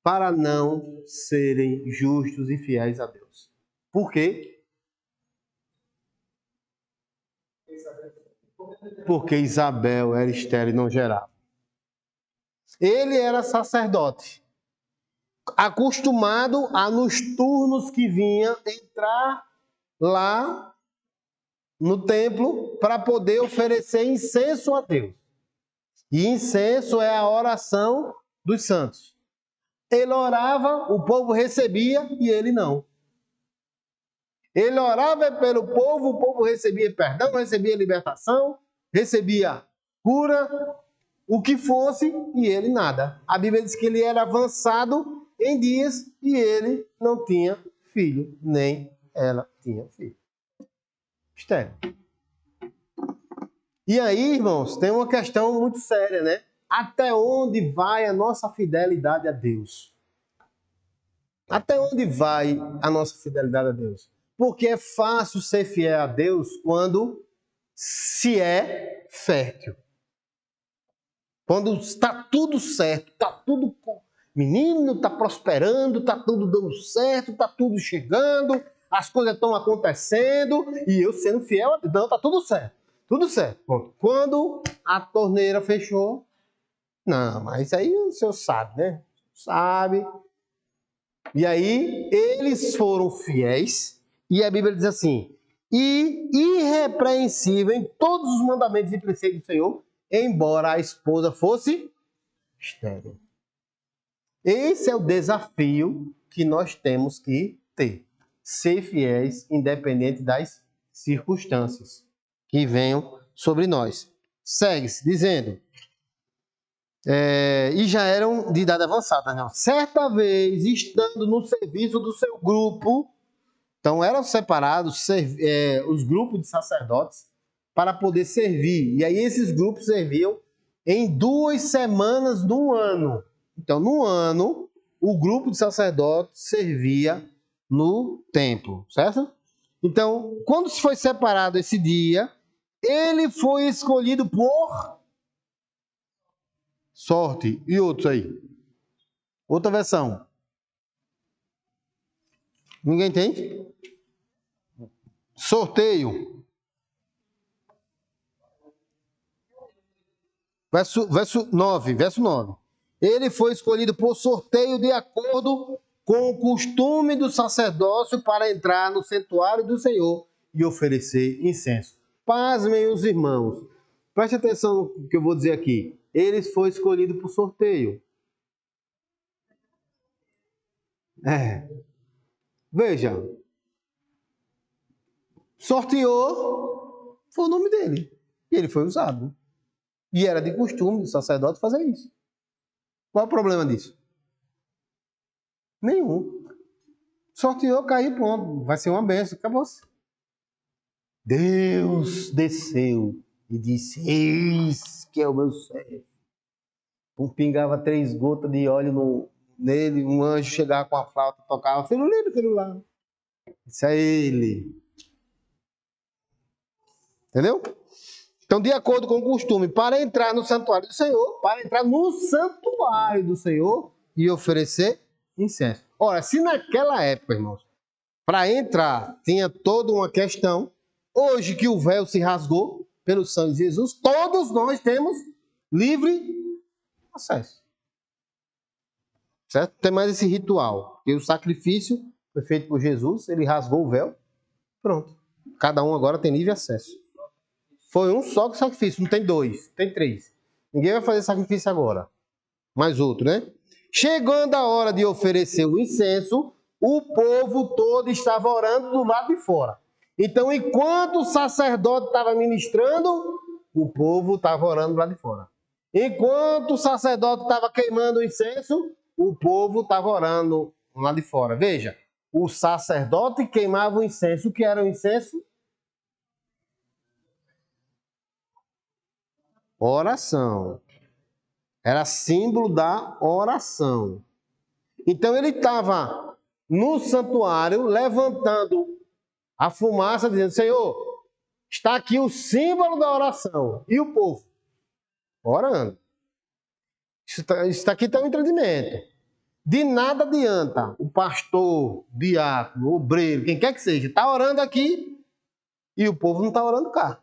para não serem justos e fiéis a Deus. Por quê? Porque Isabel era estéril e não gerava. Ele era sacerdote, acostumado a, nos turnos que vinha, entrar lá no templo para poder oferecer incenso a Deus. E incenso é a oração dos santos. Ele orava, o povo recebia e ele não. Ele orava pelo povo, o povo recebia perdão, recebia libertação, recebia cura, o que fosse, e ele nada. A Bíblia diz que ele era avançado em dias e ele não tinha filho, nem ela tinha filho. Estéril. E aí, irmãos, tem uma questão muito séria, né? Até onde vai a nossa fidelidade a Deus? Até onde vai a nossa fidelidade a Deus? Porque é fácil ser fiel a Deus quando se é fértil. Quando está tudo certo, está tudo... Menino, está prosperando, está tudo dando certo, está tudo chegando. as coisas estão acontecendo e eu sendo fiel a Deus. Não, tá tudo certo. Tudo certo. Pronto. Quando a torneira fechou, não, mas aí o senhor sabe, né? Sabe. E aí eles foram fiéis e a Bíblia diz assim, e irrepreensível em todos os mandamentos e preceitos do Senhor, embora a esposa fosse estéril. Esse é o desafio que nós temos que ter. Ser fiéis, independente das circunstâncias que venham sobre nós. Segue-se dizendo, e já eram de idade avançada. Não. Certa vez, estando no serviço do seu grupo, então eram separados os grupos de sacerdotes para poder servir. E aí esses grupos serviam em 2 semanas do ano. Então, no ano, o grupo de sacerdotes servia no templo, certo? Então, quando se foi separado esse dia, ele foi escolhido por sorte. E outros aí? Outra versão. Ninguém tem? Sorteio. Verso 9. Ele foi escolhido por sorteio de acordo com o costume do sacerdócio para entrar no santuário do Senhor e oferecer incenso. Pasmem os irmãos. Preste atenção no que eu vou dizer aqui. Ele foi escolhido por sorteio. Veja. Sorteou, foi o nome dele. E ele foi usado. E era de costume do sacerdote fazer isso. Qual é o problema disso? Nenhum. Sorteou, caiu, pronto. Vai ser uma bênção, acabou-se. Deus desceu e disse, eis que é o meu servo. Pingava 3 gotas de óleo nele, um anjo chegava com a flauta, tocava, filho lá. Isso é ele. Entendeu? Então, de acordo com o costume, para entrar no santuário do Senhor, e oferecer incenso. Ora, se naquela época, irmãos, para entrar tinha toda uma questão, hoje que o véu se rasgou pelo sangue de Jesus, todos nós temos livre acesso. Certo? Tem mais esse ritual. E o sacrifício foi feito por Jesus, ele rasgou o véu, pronto. Cada um agora tem livre acesso. Foi um só sacrifício, não tem 2, tem 3. Ninguém vai fazer sacrifício agora. Mais outro, né? Chegando a hora de oferecer o incenso, o povo todo estava orando do lado de fora. Então, enquanto o sacerdote estava ministrando, o povo estava orando do lado de fora. Enquanto o sacerdote estava queimando o incenso, o povo estava orando do lado de fora. Veja, o sacerdote queimava o incenso. O que era o incenso? Oração. Era símbolo da oração. Então ele estava no santuário levantando a fumaça, dizendo, Senhor, está aqui o símbolo da oração. E o povo? Orando. Isso aqui está um entendimento. De nada adianta o pastor, diácono, obreiro, quem quer que seja, está orando aqui e o povo não está orando cá.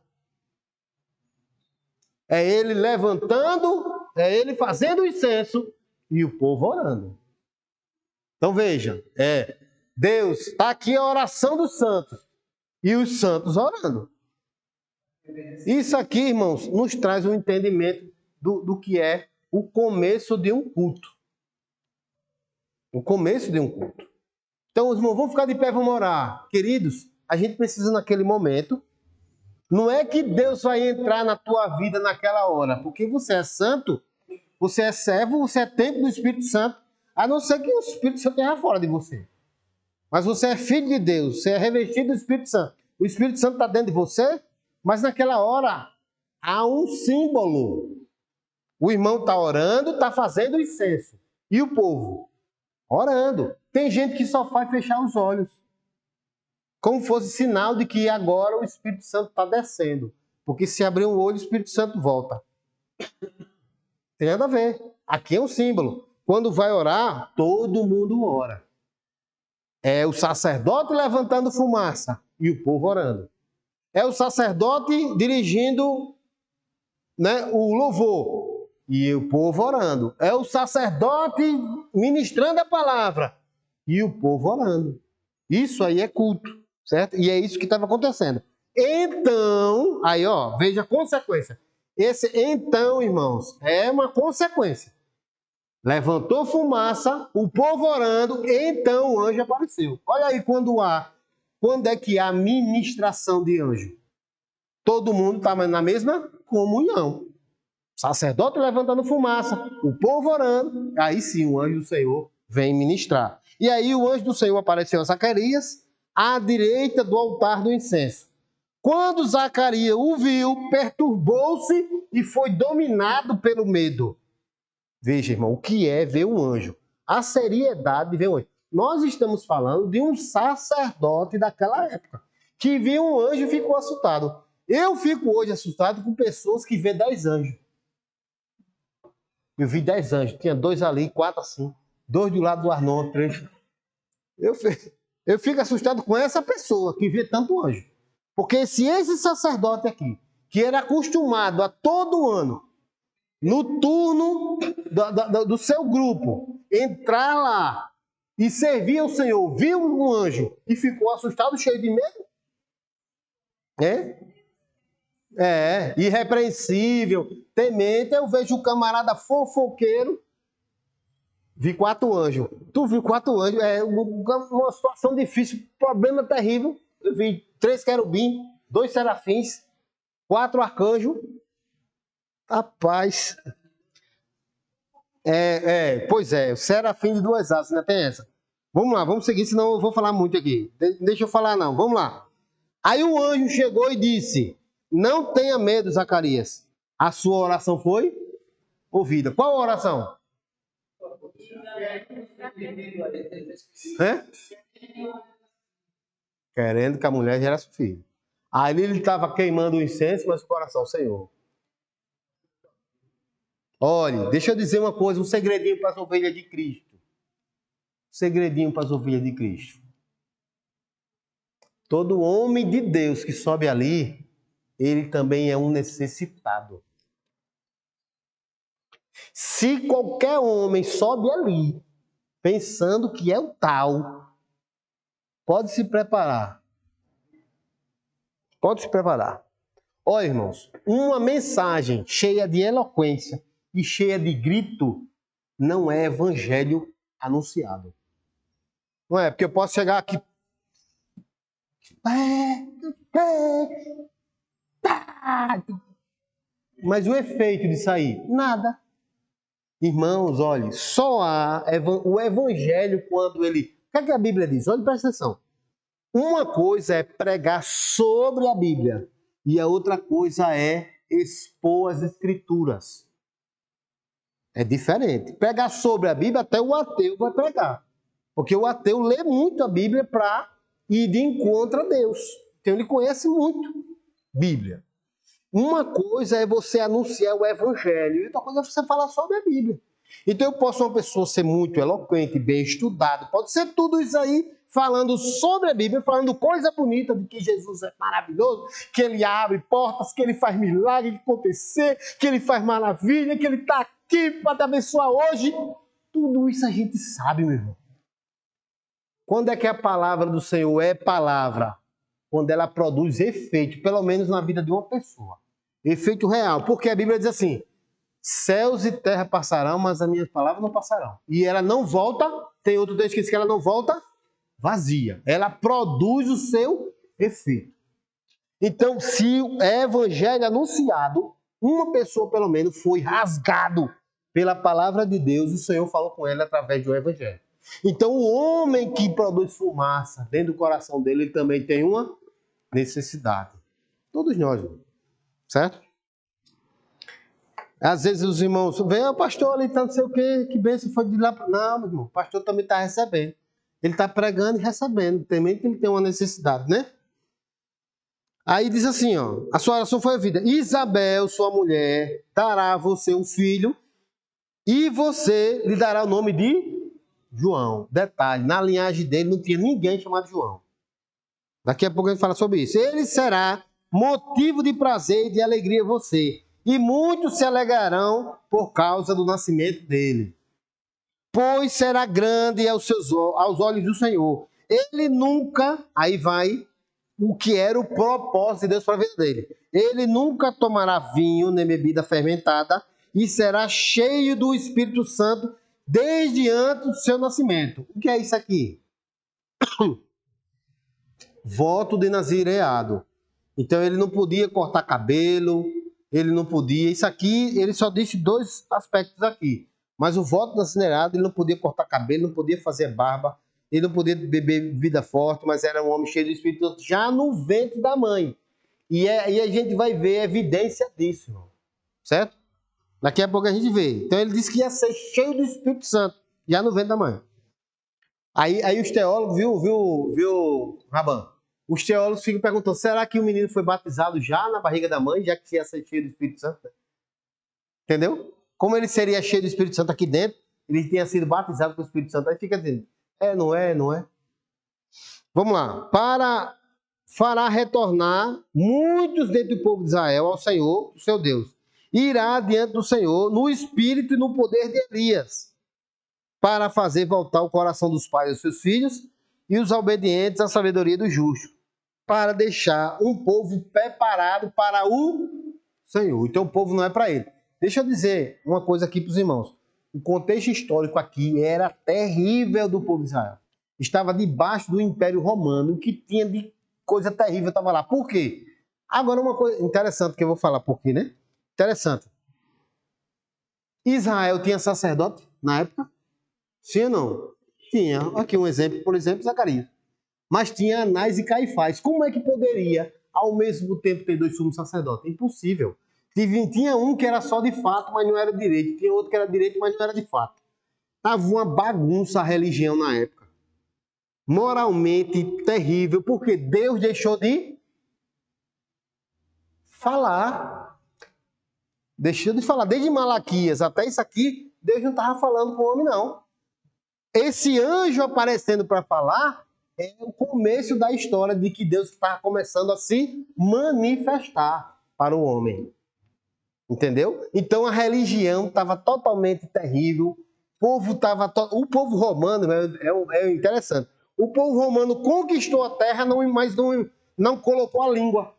É ele levantando, é ele fazendo o incenso e o povo orando. Então veja, Deus, está aqui a oração dos santos e os santos orando. Isso aqui, irmãos, nos traz um entendimento do que é o começo de um culto. O começo de um culto. Então, os irmãos, vamos ficar de pé, vamos orar. Queridos, a gente precisa naquele momento. Não é que Deus vai entrar na tua vida naquela hora, porque você é santo, você é servo, você é templo do Espírito Santo, a não ser que o Espírito Santo esteja fora de você. Mas você é filho de Deus, você é revestido do Espírito Santo. O Espírito Santo está dentro de você, mas naquela hora há um símbolo. O irmão está orando, está fazendo o incenso. E o povo? Orando. Tem gente que só faz fechar os olhos. Como fosse sinal de que agora o Espírito Santo está descendo. Porque se abrir um olho, o Espírito Santo volta. Tem nada a ver. Aqui é um símbolo. Quando vai orar, todo mundo ora. É o sacerdote levantando fumaça e o povo orando. É o sacerdote dirigindo, né, o louvor e o povo orando. É o sacerdote ministrando a palavra e o povo orando. Isso aí é culto, certo? E é isso que estava acontecendo. Então, aí ó, veja a consequência. Esse então, irmãos, é uma consequência. Levantou fumaça, o povo orando, então o anjo apareceu. Olha aí quando é que há ministração de anjo? Todo mundo estava na mesma comunhão. Sacerdote levantando fumaça, o povo orando, aí sim o anjo do Senhor vem ministrar. E aí o anjo do Senhor apareceu a Zacarias, à direita do altar do incenso. Quando Zacarias o viu, perturbou-se e foi dominado pelo medo. Veja, irmão, o que é ver um anjo? A seriedade de ver um anjo. Nós estamos falando de um sacerdote daquela época, que viu um anjo e ficou assustado. Eu fico hoje assustado com pessoas que vê 10 anjos. Eu vi 10 anjos, tinha 2 ali, 4 assim, 2 do lado do Arnon, 3. Eu fico assustado com essa pessoa que vê tanto anjo. Porque se esse sacerdote aqui, que era acostumado a todo ano, no turno do seu grupo, entrar lá e servir ao Senhor, viu um anjo e ficou assustado, cheio de medo? Irrepreensível, temente. Eu vejo o camarada fofoqueiro, vi 4 anjos. Tu viu 4 anjos? É uma situação difícil, problema terrível. Eu vi 3 querubins, 2 serafins, 4 arcanjos. Rapaz. Pois é, o serafim de 2 asas, né? Tem essa. Vamos lá, vamos seguir, senão eu vou falar muito aqui. Deixa eu falar não, vamos lá. Aí o anjo chegou e disse: não tenha medo, Zacarias. A sua oração foi ouvida. Qual a oração? Querendo que a mulher gerasse filho. Ali ele estava queimando o incenso, mas o coração, Senhor. Olha, deixa eu dizer uma coisa, um segredinho para as ovelhas de Cristo. Segredinho para as ovelhas de Cristo. Todo homem de Deus que sobe ali, ele também é um necessitado. Se qualquer homem sobe ali, pensando que é o tal, pode se preparar. Pode se preparar. Olha, irmãos, uma mensagem cheia de eloquência e cheia de grito não é evangelho anunciado. Não é, porque eu posso chegar aqui. Mas o efeito de sair? Nada. Irmãos, olhe, só há o evangelho quando ele... O que é que a Bíblia diz? Olha, presta atenção. Uma coisa é pregar sobre a Bíblia e a outra coisa é expor as Escrituras. É diferente. Pregar sobre a Bíblia, até o ateu vai pregar. Porque o ateu lê muito a Bíblia para ir de encontro a Deus. Então ele conhece muito Bíblia. Uma coisa é você anunciar o Evangelho e outra coisa é você falar sobre a Bíblia. Então eu posso uma pessoa ser muito eloquente, bem estudado, pode ser tudo isso aí, falando sobre a Bíblia, falando coisa bonita de que Jesus é maravilhoso, que ele abre portas, que ele faz milagre acontecer, que ele faz maravilha, que ele está aqui para te abençoar hoje. Tudo isso a gente sabe, meu irmão. Quando é que a palavra do Senhor é palavra? Quando ela produz efeito, pelo menos na vida de uma pessoa. Efeito real. Porque a Bíblia diz assim: céus e terra passarão, mas as minhas palavras não passarão. E ela não volta, tem outro texto que diz que ela não volta vazia. Ela produz o seu efeito. Então, se é evangelho anunciado, uma pessoa pelo menos foi rasgado pela palavra de Deus e o Senhor falou com ela através do evangelho. Então, o homem que produz fumaça dentro do coração dele, ele também tem uma necessidade. Todos nós, certo? Às vezes os irmãos veem, o pastor ali tá não sei o quê, que bênção foi de lá. Não, meu irmão, o pastor também está recebendo. Ele está pregando e recebendo. Também que ele tem uma necessidade, né? Aí diz assim, ó, a sua oração foi ouvida. Isabel, sua mulher, dará a você um filho e você lhe dará o nome de João. Detalhe, na linhagem dele não tinha ninguém chamado João. Daqui a pouco a gente fala sobre isso. Ele será motivo de prazer e de alegria a você. E muitos se alegrarão por causa do nascimento dele. Pois será grande aos olhos do Senhor. Ele nunca, aí vai o que era o propósito de Deus para a vida dele. Ele nunca tomará vinho nem bebida fermentada e será cheio do Espírito Santo desde antes do seu nascimento. O que é isso aqui? Voto de nazireado. Então ele não podia cortar cabelo, ele não podia. Isso aqui, ele só disse dois aspectos aqui. Mas o voto de nazireado, ele não podia cortar cabelo, não podia fazer barba, ele não podia beber bebida forte, mas era um homem cheio do Espírito Santo já no ventre da mãe. E a gente vai ver evidência disso, irmão. Certo? Daqui a pouco a gente vê. Então ele disse que ia ser cheio do Espírito Santo, já no ventre da mãe. Aí os teólogos, viu, Raban? Os teólogos ficam perguntando, será que o menino foi batizado já na barriga da mãe, já que ia ser cheio do Espírito Santo? Entendeu? Como ele seria cheio do Espírito Santo aqui dentro, ele tinha sido batizado com o Espírito Santo. Aí fica dizendo, não é. Vamos lá. Fará retornar muitos dentre o povo de Israel ao Senhor, o seu Deus. Irá diante do Senhor no espírito e no poder de Elias, para fazer voltar o coração dos pais aos seus filhos e os obedientes à sabedoria do justo, para deixar um povo preparado para o Senhor. Então o povo não é para ele. Deixa eu dizer uma coisa aqui para os irmãos. O contexto histórico aqui era terrível do povo de Israel. Estava debaixo do Império Romano, o que tinha de coisa terrível estava lá. Por quê? Agora uma coisa interessante que eu vou falar por quê, né? Interessante. Israel tinha sacerdote na época? Sim ou não? Tinha. Aqui um exemplo, por exemplo, Zacarias. Mas tinha Anás e Caifás. Como é que poderia, ao mesmo tempo, ter dois sumos sacerdotes? Impossível. Tinha um que era só de fato, mas não era direito. Tinha outro que era direito, mas não era de fato. Estava uma bagunça a religião na época. Moralmente terrível, porque Deus deixou de falar. Deixou de falar. Desde Malaquias até isso aqui, Deus não estava falando com o homem, não. Esse anjo aparecendo para falar é o começo da história de que Deus está começando a se manifestar para o homem. Entendeu? Então a religião estava totalmente terrível. O povo romano é interessante. O povo romano conquistou a terra, mas não colocou a língua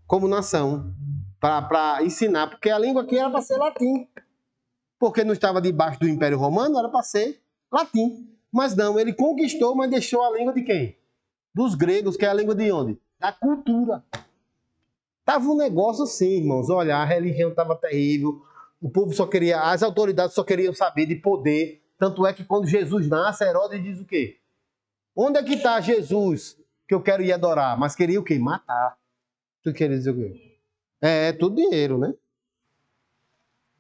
como nação para ensinar, porque a língua aqui era para ser latim. Porque não estava debaixo do Império Romano, era para ser latim. Mas não, ele conquistou, mas deixou a língua de quem? Dos gregos, que é a língua de onde? Da cultura. Tava um negócio assim, irmãos. Olha, a religião estava terrível. O povo só queria, as autoridades só queriam saber de poder. Tanto é que quando Jesus nasce, Herodes diz o quê? Onde é que está Jesus que eu quero ir adorar? Mas queria o quê? Matar. Tu queria dizer o quê? É tudo dinheiro, né?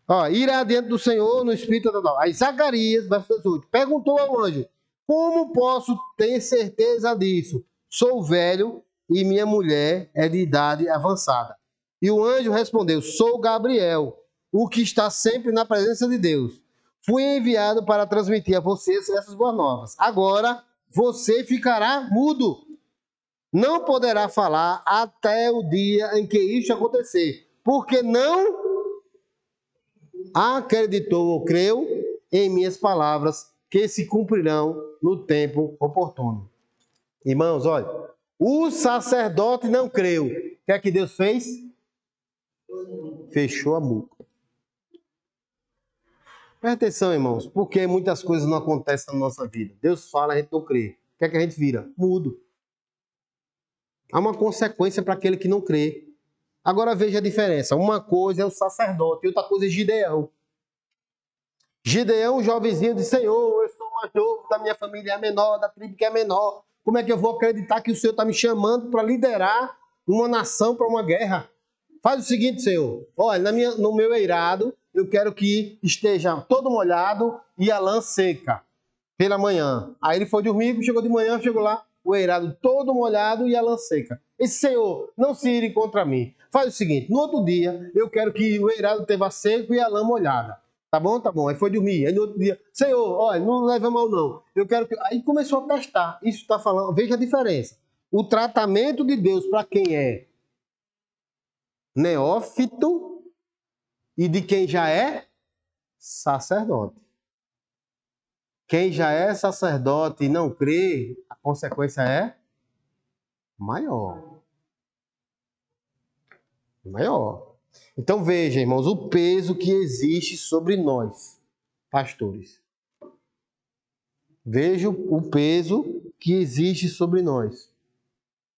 Ó, irá diante do Senhor no espírito da. Aí Zacarias, verso 18, perguntou ao anjo: como posso ter certeza disso? Sou velho e minha mulher é de idade avançada. E o anjo respondeu: sou Gabriel, o que está sempre na presença de Deus. Fui enviado para transmitir a vocês essas boas novas. Agora você ficará mudo. Não poderá falar até o dia em que isso acontecer, porque não acreditou ou creu em minhas palavras, que se cumprirão no tempo oportuno. Irmãos, olha, o sacerdote não creu. O que é que Deus fez? Fechou a boca. Presta atenção, irmãos, porque muitas coisas não acontecem na nossa vida. Deus fala, a gente não crê. O que é que a gente vira? Mudo. Há uma consequência para aquele que não crê. Agora veja a diferença. Uma coisa é o sacerdote e outra coisa é Gideão. Gideão, jovenzinho, disse: Senhor, eu sou mais novo, da minha família é menor, da tribo que é menor. Como é que eu vou acreditar que o Senhor está me chamando para liderar uma nação para uma guerra? Faz o seguinte, Senhor. Olha, no meu eirado, eu quero que esteja todo molhado e a lã seca pela manhã. Aí ele foi dormir, chegou de manhã, chegou lá, o eirado todo molhado e a lã seca. Esse Senhor, não se ire contra mim. Faz o seguinte, no outro dia, eu quero que o eirado esteja seco e a lã molhada. Tá bom, tá bom. Aí foi dormir. Aí no outro dia, Senhor, olha, não leva mal não. Eu quero que... Aí começou a testar. Isso está falando, veja a diferença. O tratamento de Deus para quem é neófito e de quem já é sacerdote. Quem já é sacerdote e não crê, a consequência é maior. Maior. Então veja, irmãos, o peso que existe sobre nós, pastores. Veja o peso que existe sobre nós,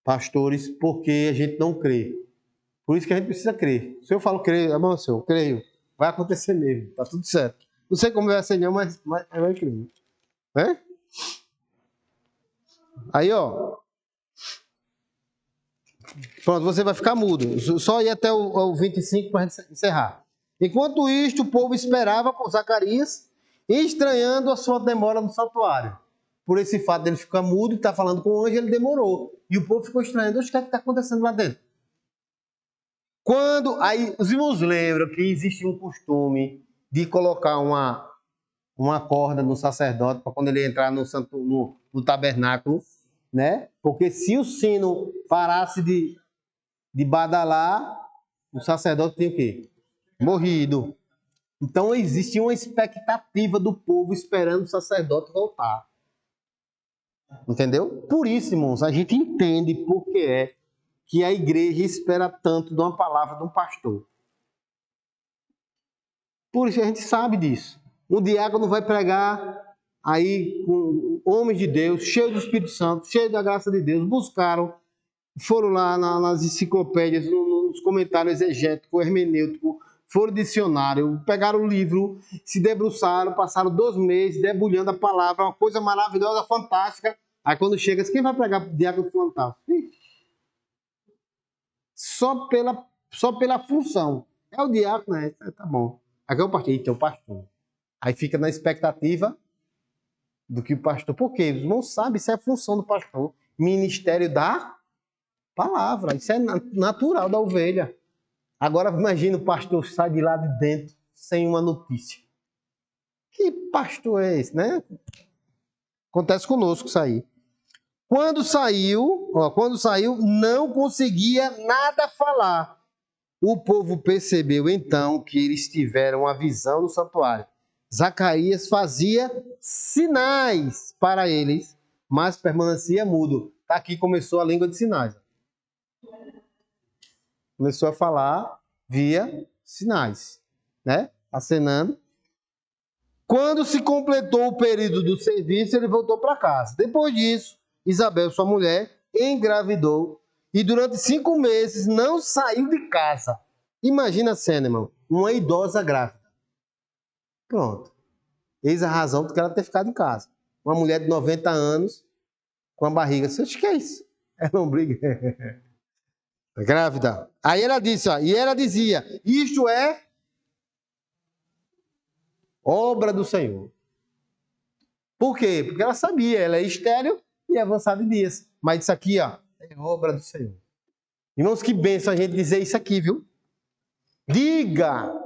pastores, porque a gente não crê. Por isso que a gente precisa crer. Se eu falo crer, é bom, senhor, creio. Vai acontecer mesmo, tá tudo certo. Não sei como vai ser não, mas vai crer. Né? Aí, ó. Pronto, você vai ficar mudo. Só ir até o 25 para encerrar. Enquanto isto, o povo esperava por Zacarias, estranhando a sua demora no santuário. Por esse fato dele ficar mudo e estar falando com o anjo, ele demorou. E o povo ficou estranhando. O que está acontecendo lá dentro? Aí os irmãos lembram que existe um costume de colocar uma corda no sacerdote para quando ele entrar no tabernáculo, né? Porque se o sino parasse de badalar, o sacerdote tinha o quê? Morrido. Então existia uma expectativa do povo esperando o sacerdote voltar. Entendeu? Por isso, irmãos, a gente entende por que é que a igreja espera tanto de uma palavra de um pastor. Por isso a gente sabe disso. O diácono vai pregar aí com homens de Deus, cheios do Espírito Santo, cheios da graça de Deus, buscaram, foram lá nas enciclopédias, nos comentários exegéticos, hermenêuticos, foram dicionário, pegaram o livro, se debruçaram, passaram 2 meses debulhando a palavra, uma coisa maravilhosa, fantástica. Aí quando chega, quem vai pregar diácono fantástico? Só pela função. É o diácono, né? Tá bom. Aqui é o pastor. Eita, é o pastor. Aí fica na expectativa do que o pastor... Por quê? Os irmãos sabem, isso é a função do pastor. Ministério da palavra. Isso é natural da ovelha. Agora imagina o pastor sai de lá de dentro sem uma notícia. Que pastor é esse, né? Acontece conosco isso aí. Quando saiu, não conseguia nada falar. O povo percebeu então que eles tiveram uma visão no santuário. Zacarias fazia sinais para eles, mas permanecia mudo. Aqui começou a língua de sinais. Começou a falar via sinais, né? Acenando. Quando se completou o período do serviço, ele voltou para casa. Depois disso, Isabel, sua mulher, engravidou e durante 5 meses não saiu de casa. Imagina a cena, irmão. Uma idosa grávida. Pronto. Eis a razão porque ela ter ficado em casa. Uma mulher de 90 anos com a barriga. Você acha que é isso? É lombriga. Grávida. Aí ela disse, ó, e ela dizia, isto é obra do Senhor. Por quê? Porque ela sabia, ela é estéril e avançada em dias. Mas isso aqui, ó, é obra do Senhor. Irmãos, que bênção a gente dizer isso aqui, viu? Diga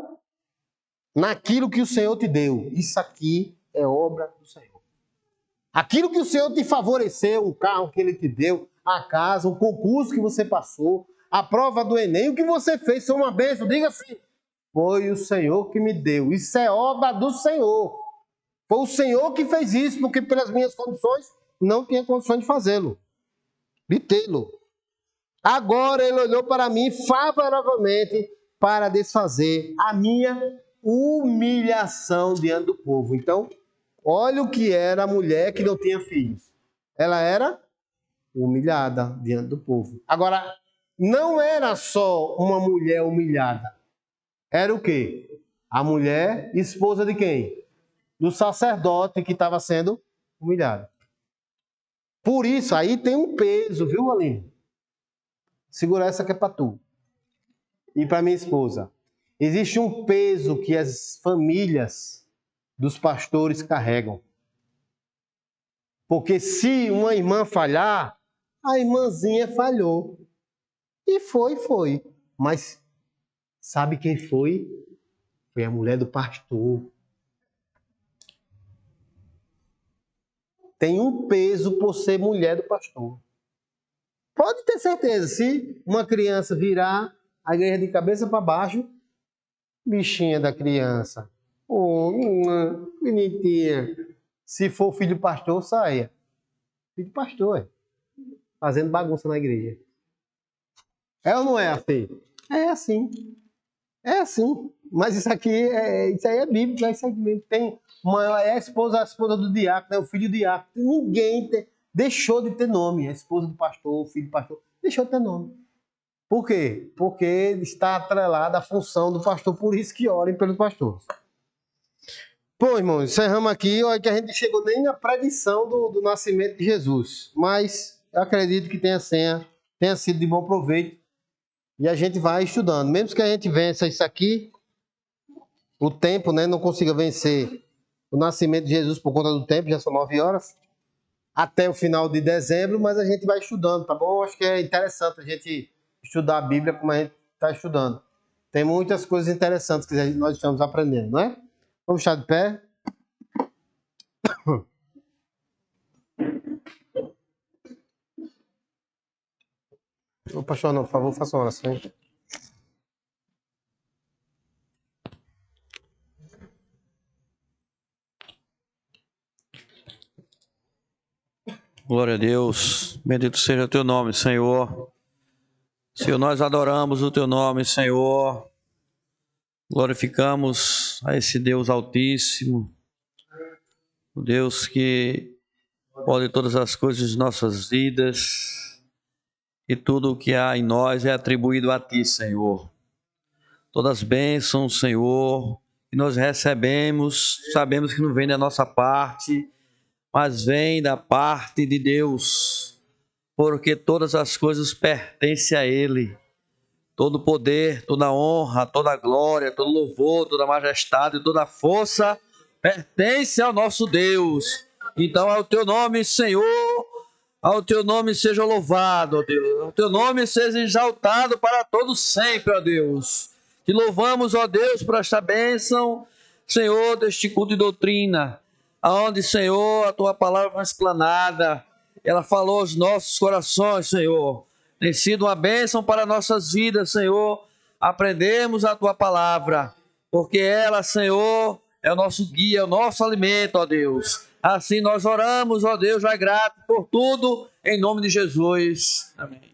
naquilo que o Senhor te deu. Isso aqui é obra do Senhor. Aquilo que o Senhor te favoreceu, o carro que Ele te deu, a casa, o concurso que você passou, a prova do Enem, o que você fez foi uma bênção. Diga assim, foi o Senhor que me deu. Isso é obra do Senhor. Foi o Senhor que fez isso, porque pelas minhas condições não tinha condições de fazê-lo, de tê-lo. Agora Ele olhou para mim favoravelmente para desfazer a minha humilhação diante do povo. Então, olha o que era a mulher que não tinha filhos. Ela era humilhada diante do povo. Agora, não era só uma mulher humilhada. Era o quê? A mulher esposa de quem? Do sacerdote que estava sendo humilhado. Por isso, aí tem um peso, viu, Aline? Segura essa que é para tu. E para minha esposa. Existe um peso que as famílias dos pastores carregam. Porque se uma irmã falhar, a irmãzinha falhou. E foi. Mas sabe quem foi? Foi a mulher do pastor. tem um peso por ser mulher do pastor. Pode ter certeza, se uma criança virar a igreja de cabeça para baixo, bichinha da criança, bonitinha. Se for filho do pastor, saia. Filho do pastor, fazendo bagunça na igreja. É ou não é assim? É assim. É assim. Mas isso aqui isso aí é bíblico, isso aí tem a esposa do diácono, o filho do diácono. Ninguém deixou de ter nome. A esposa do pastor, o filho do pastor, deixou de ter nome. Por quê? Porque está atrelada à função do pastor, por isso que orem pelos pastores. Bom, irmãos, encerramos aqui. Olha que a gente chegou nem na predição do nascimento de Jesus. Mas eu acredito que tenha sido de bom proveito. E a gente vai estudando. Mesmo que a gente vença isso aqui, o tempo, né, não consiga vencer o nascimento de Jesus por conta do tempo, já são 9 horas, até o final de dezembro, mas a gente vai estudando, tá bom? Acho que é interessante a gente estudar a Bíblia como a gente está estudando. Tem muitas coisas interessantes que nós estamos aprendendo, não é? Vamos estar de pé? Ô, pastor, não, por favor, faça uma oração. Glória a Deus, bendito seja o teu nome, Senhor. Senhor, nós adoramos o teu nome, Senhor. Glorificamos a esse Deus Altíssimo, o Deus que pode todas as coisas de nossas vidas, e tudo o que há em nós é atribuído a ti, Senhor. Todas as bênçãos, Senhor, que nós recebemos, sabemos que não vem da nossa parte, mas vem da parte de Deus, porque todas as coisas pertencem a Ele. Todo poder, toda honra, toda glória, todo louvor, toda majestade, toda força pertence ao nosso Deus. Então, ao teu nome, Senhor, ao teu nome seja louvado, ó Deus. Ao teu nome seja exaltado para todos sempre, ó Deus. Te louvamos, ó Deus, por esta bênção, Senhor, deste culto de doutrina, aonde, Senhor, a tua palavra foi explanada, ela falou aos nossos corações, Senhor. Tem sido uma bênção para nossas vidas, Senhor, aprendermos a tua palavra, porque ela, Senhor, é o nosso guia, é o nosso alimento, ó Deus. Assim nós oramos, ó Deus, já grato por tudo, em nome de Jesus. Amém.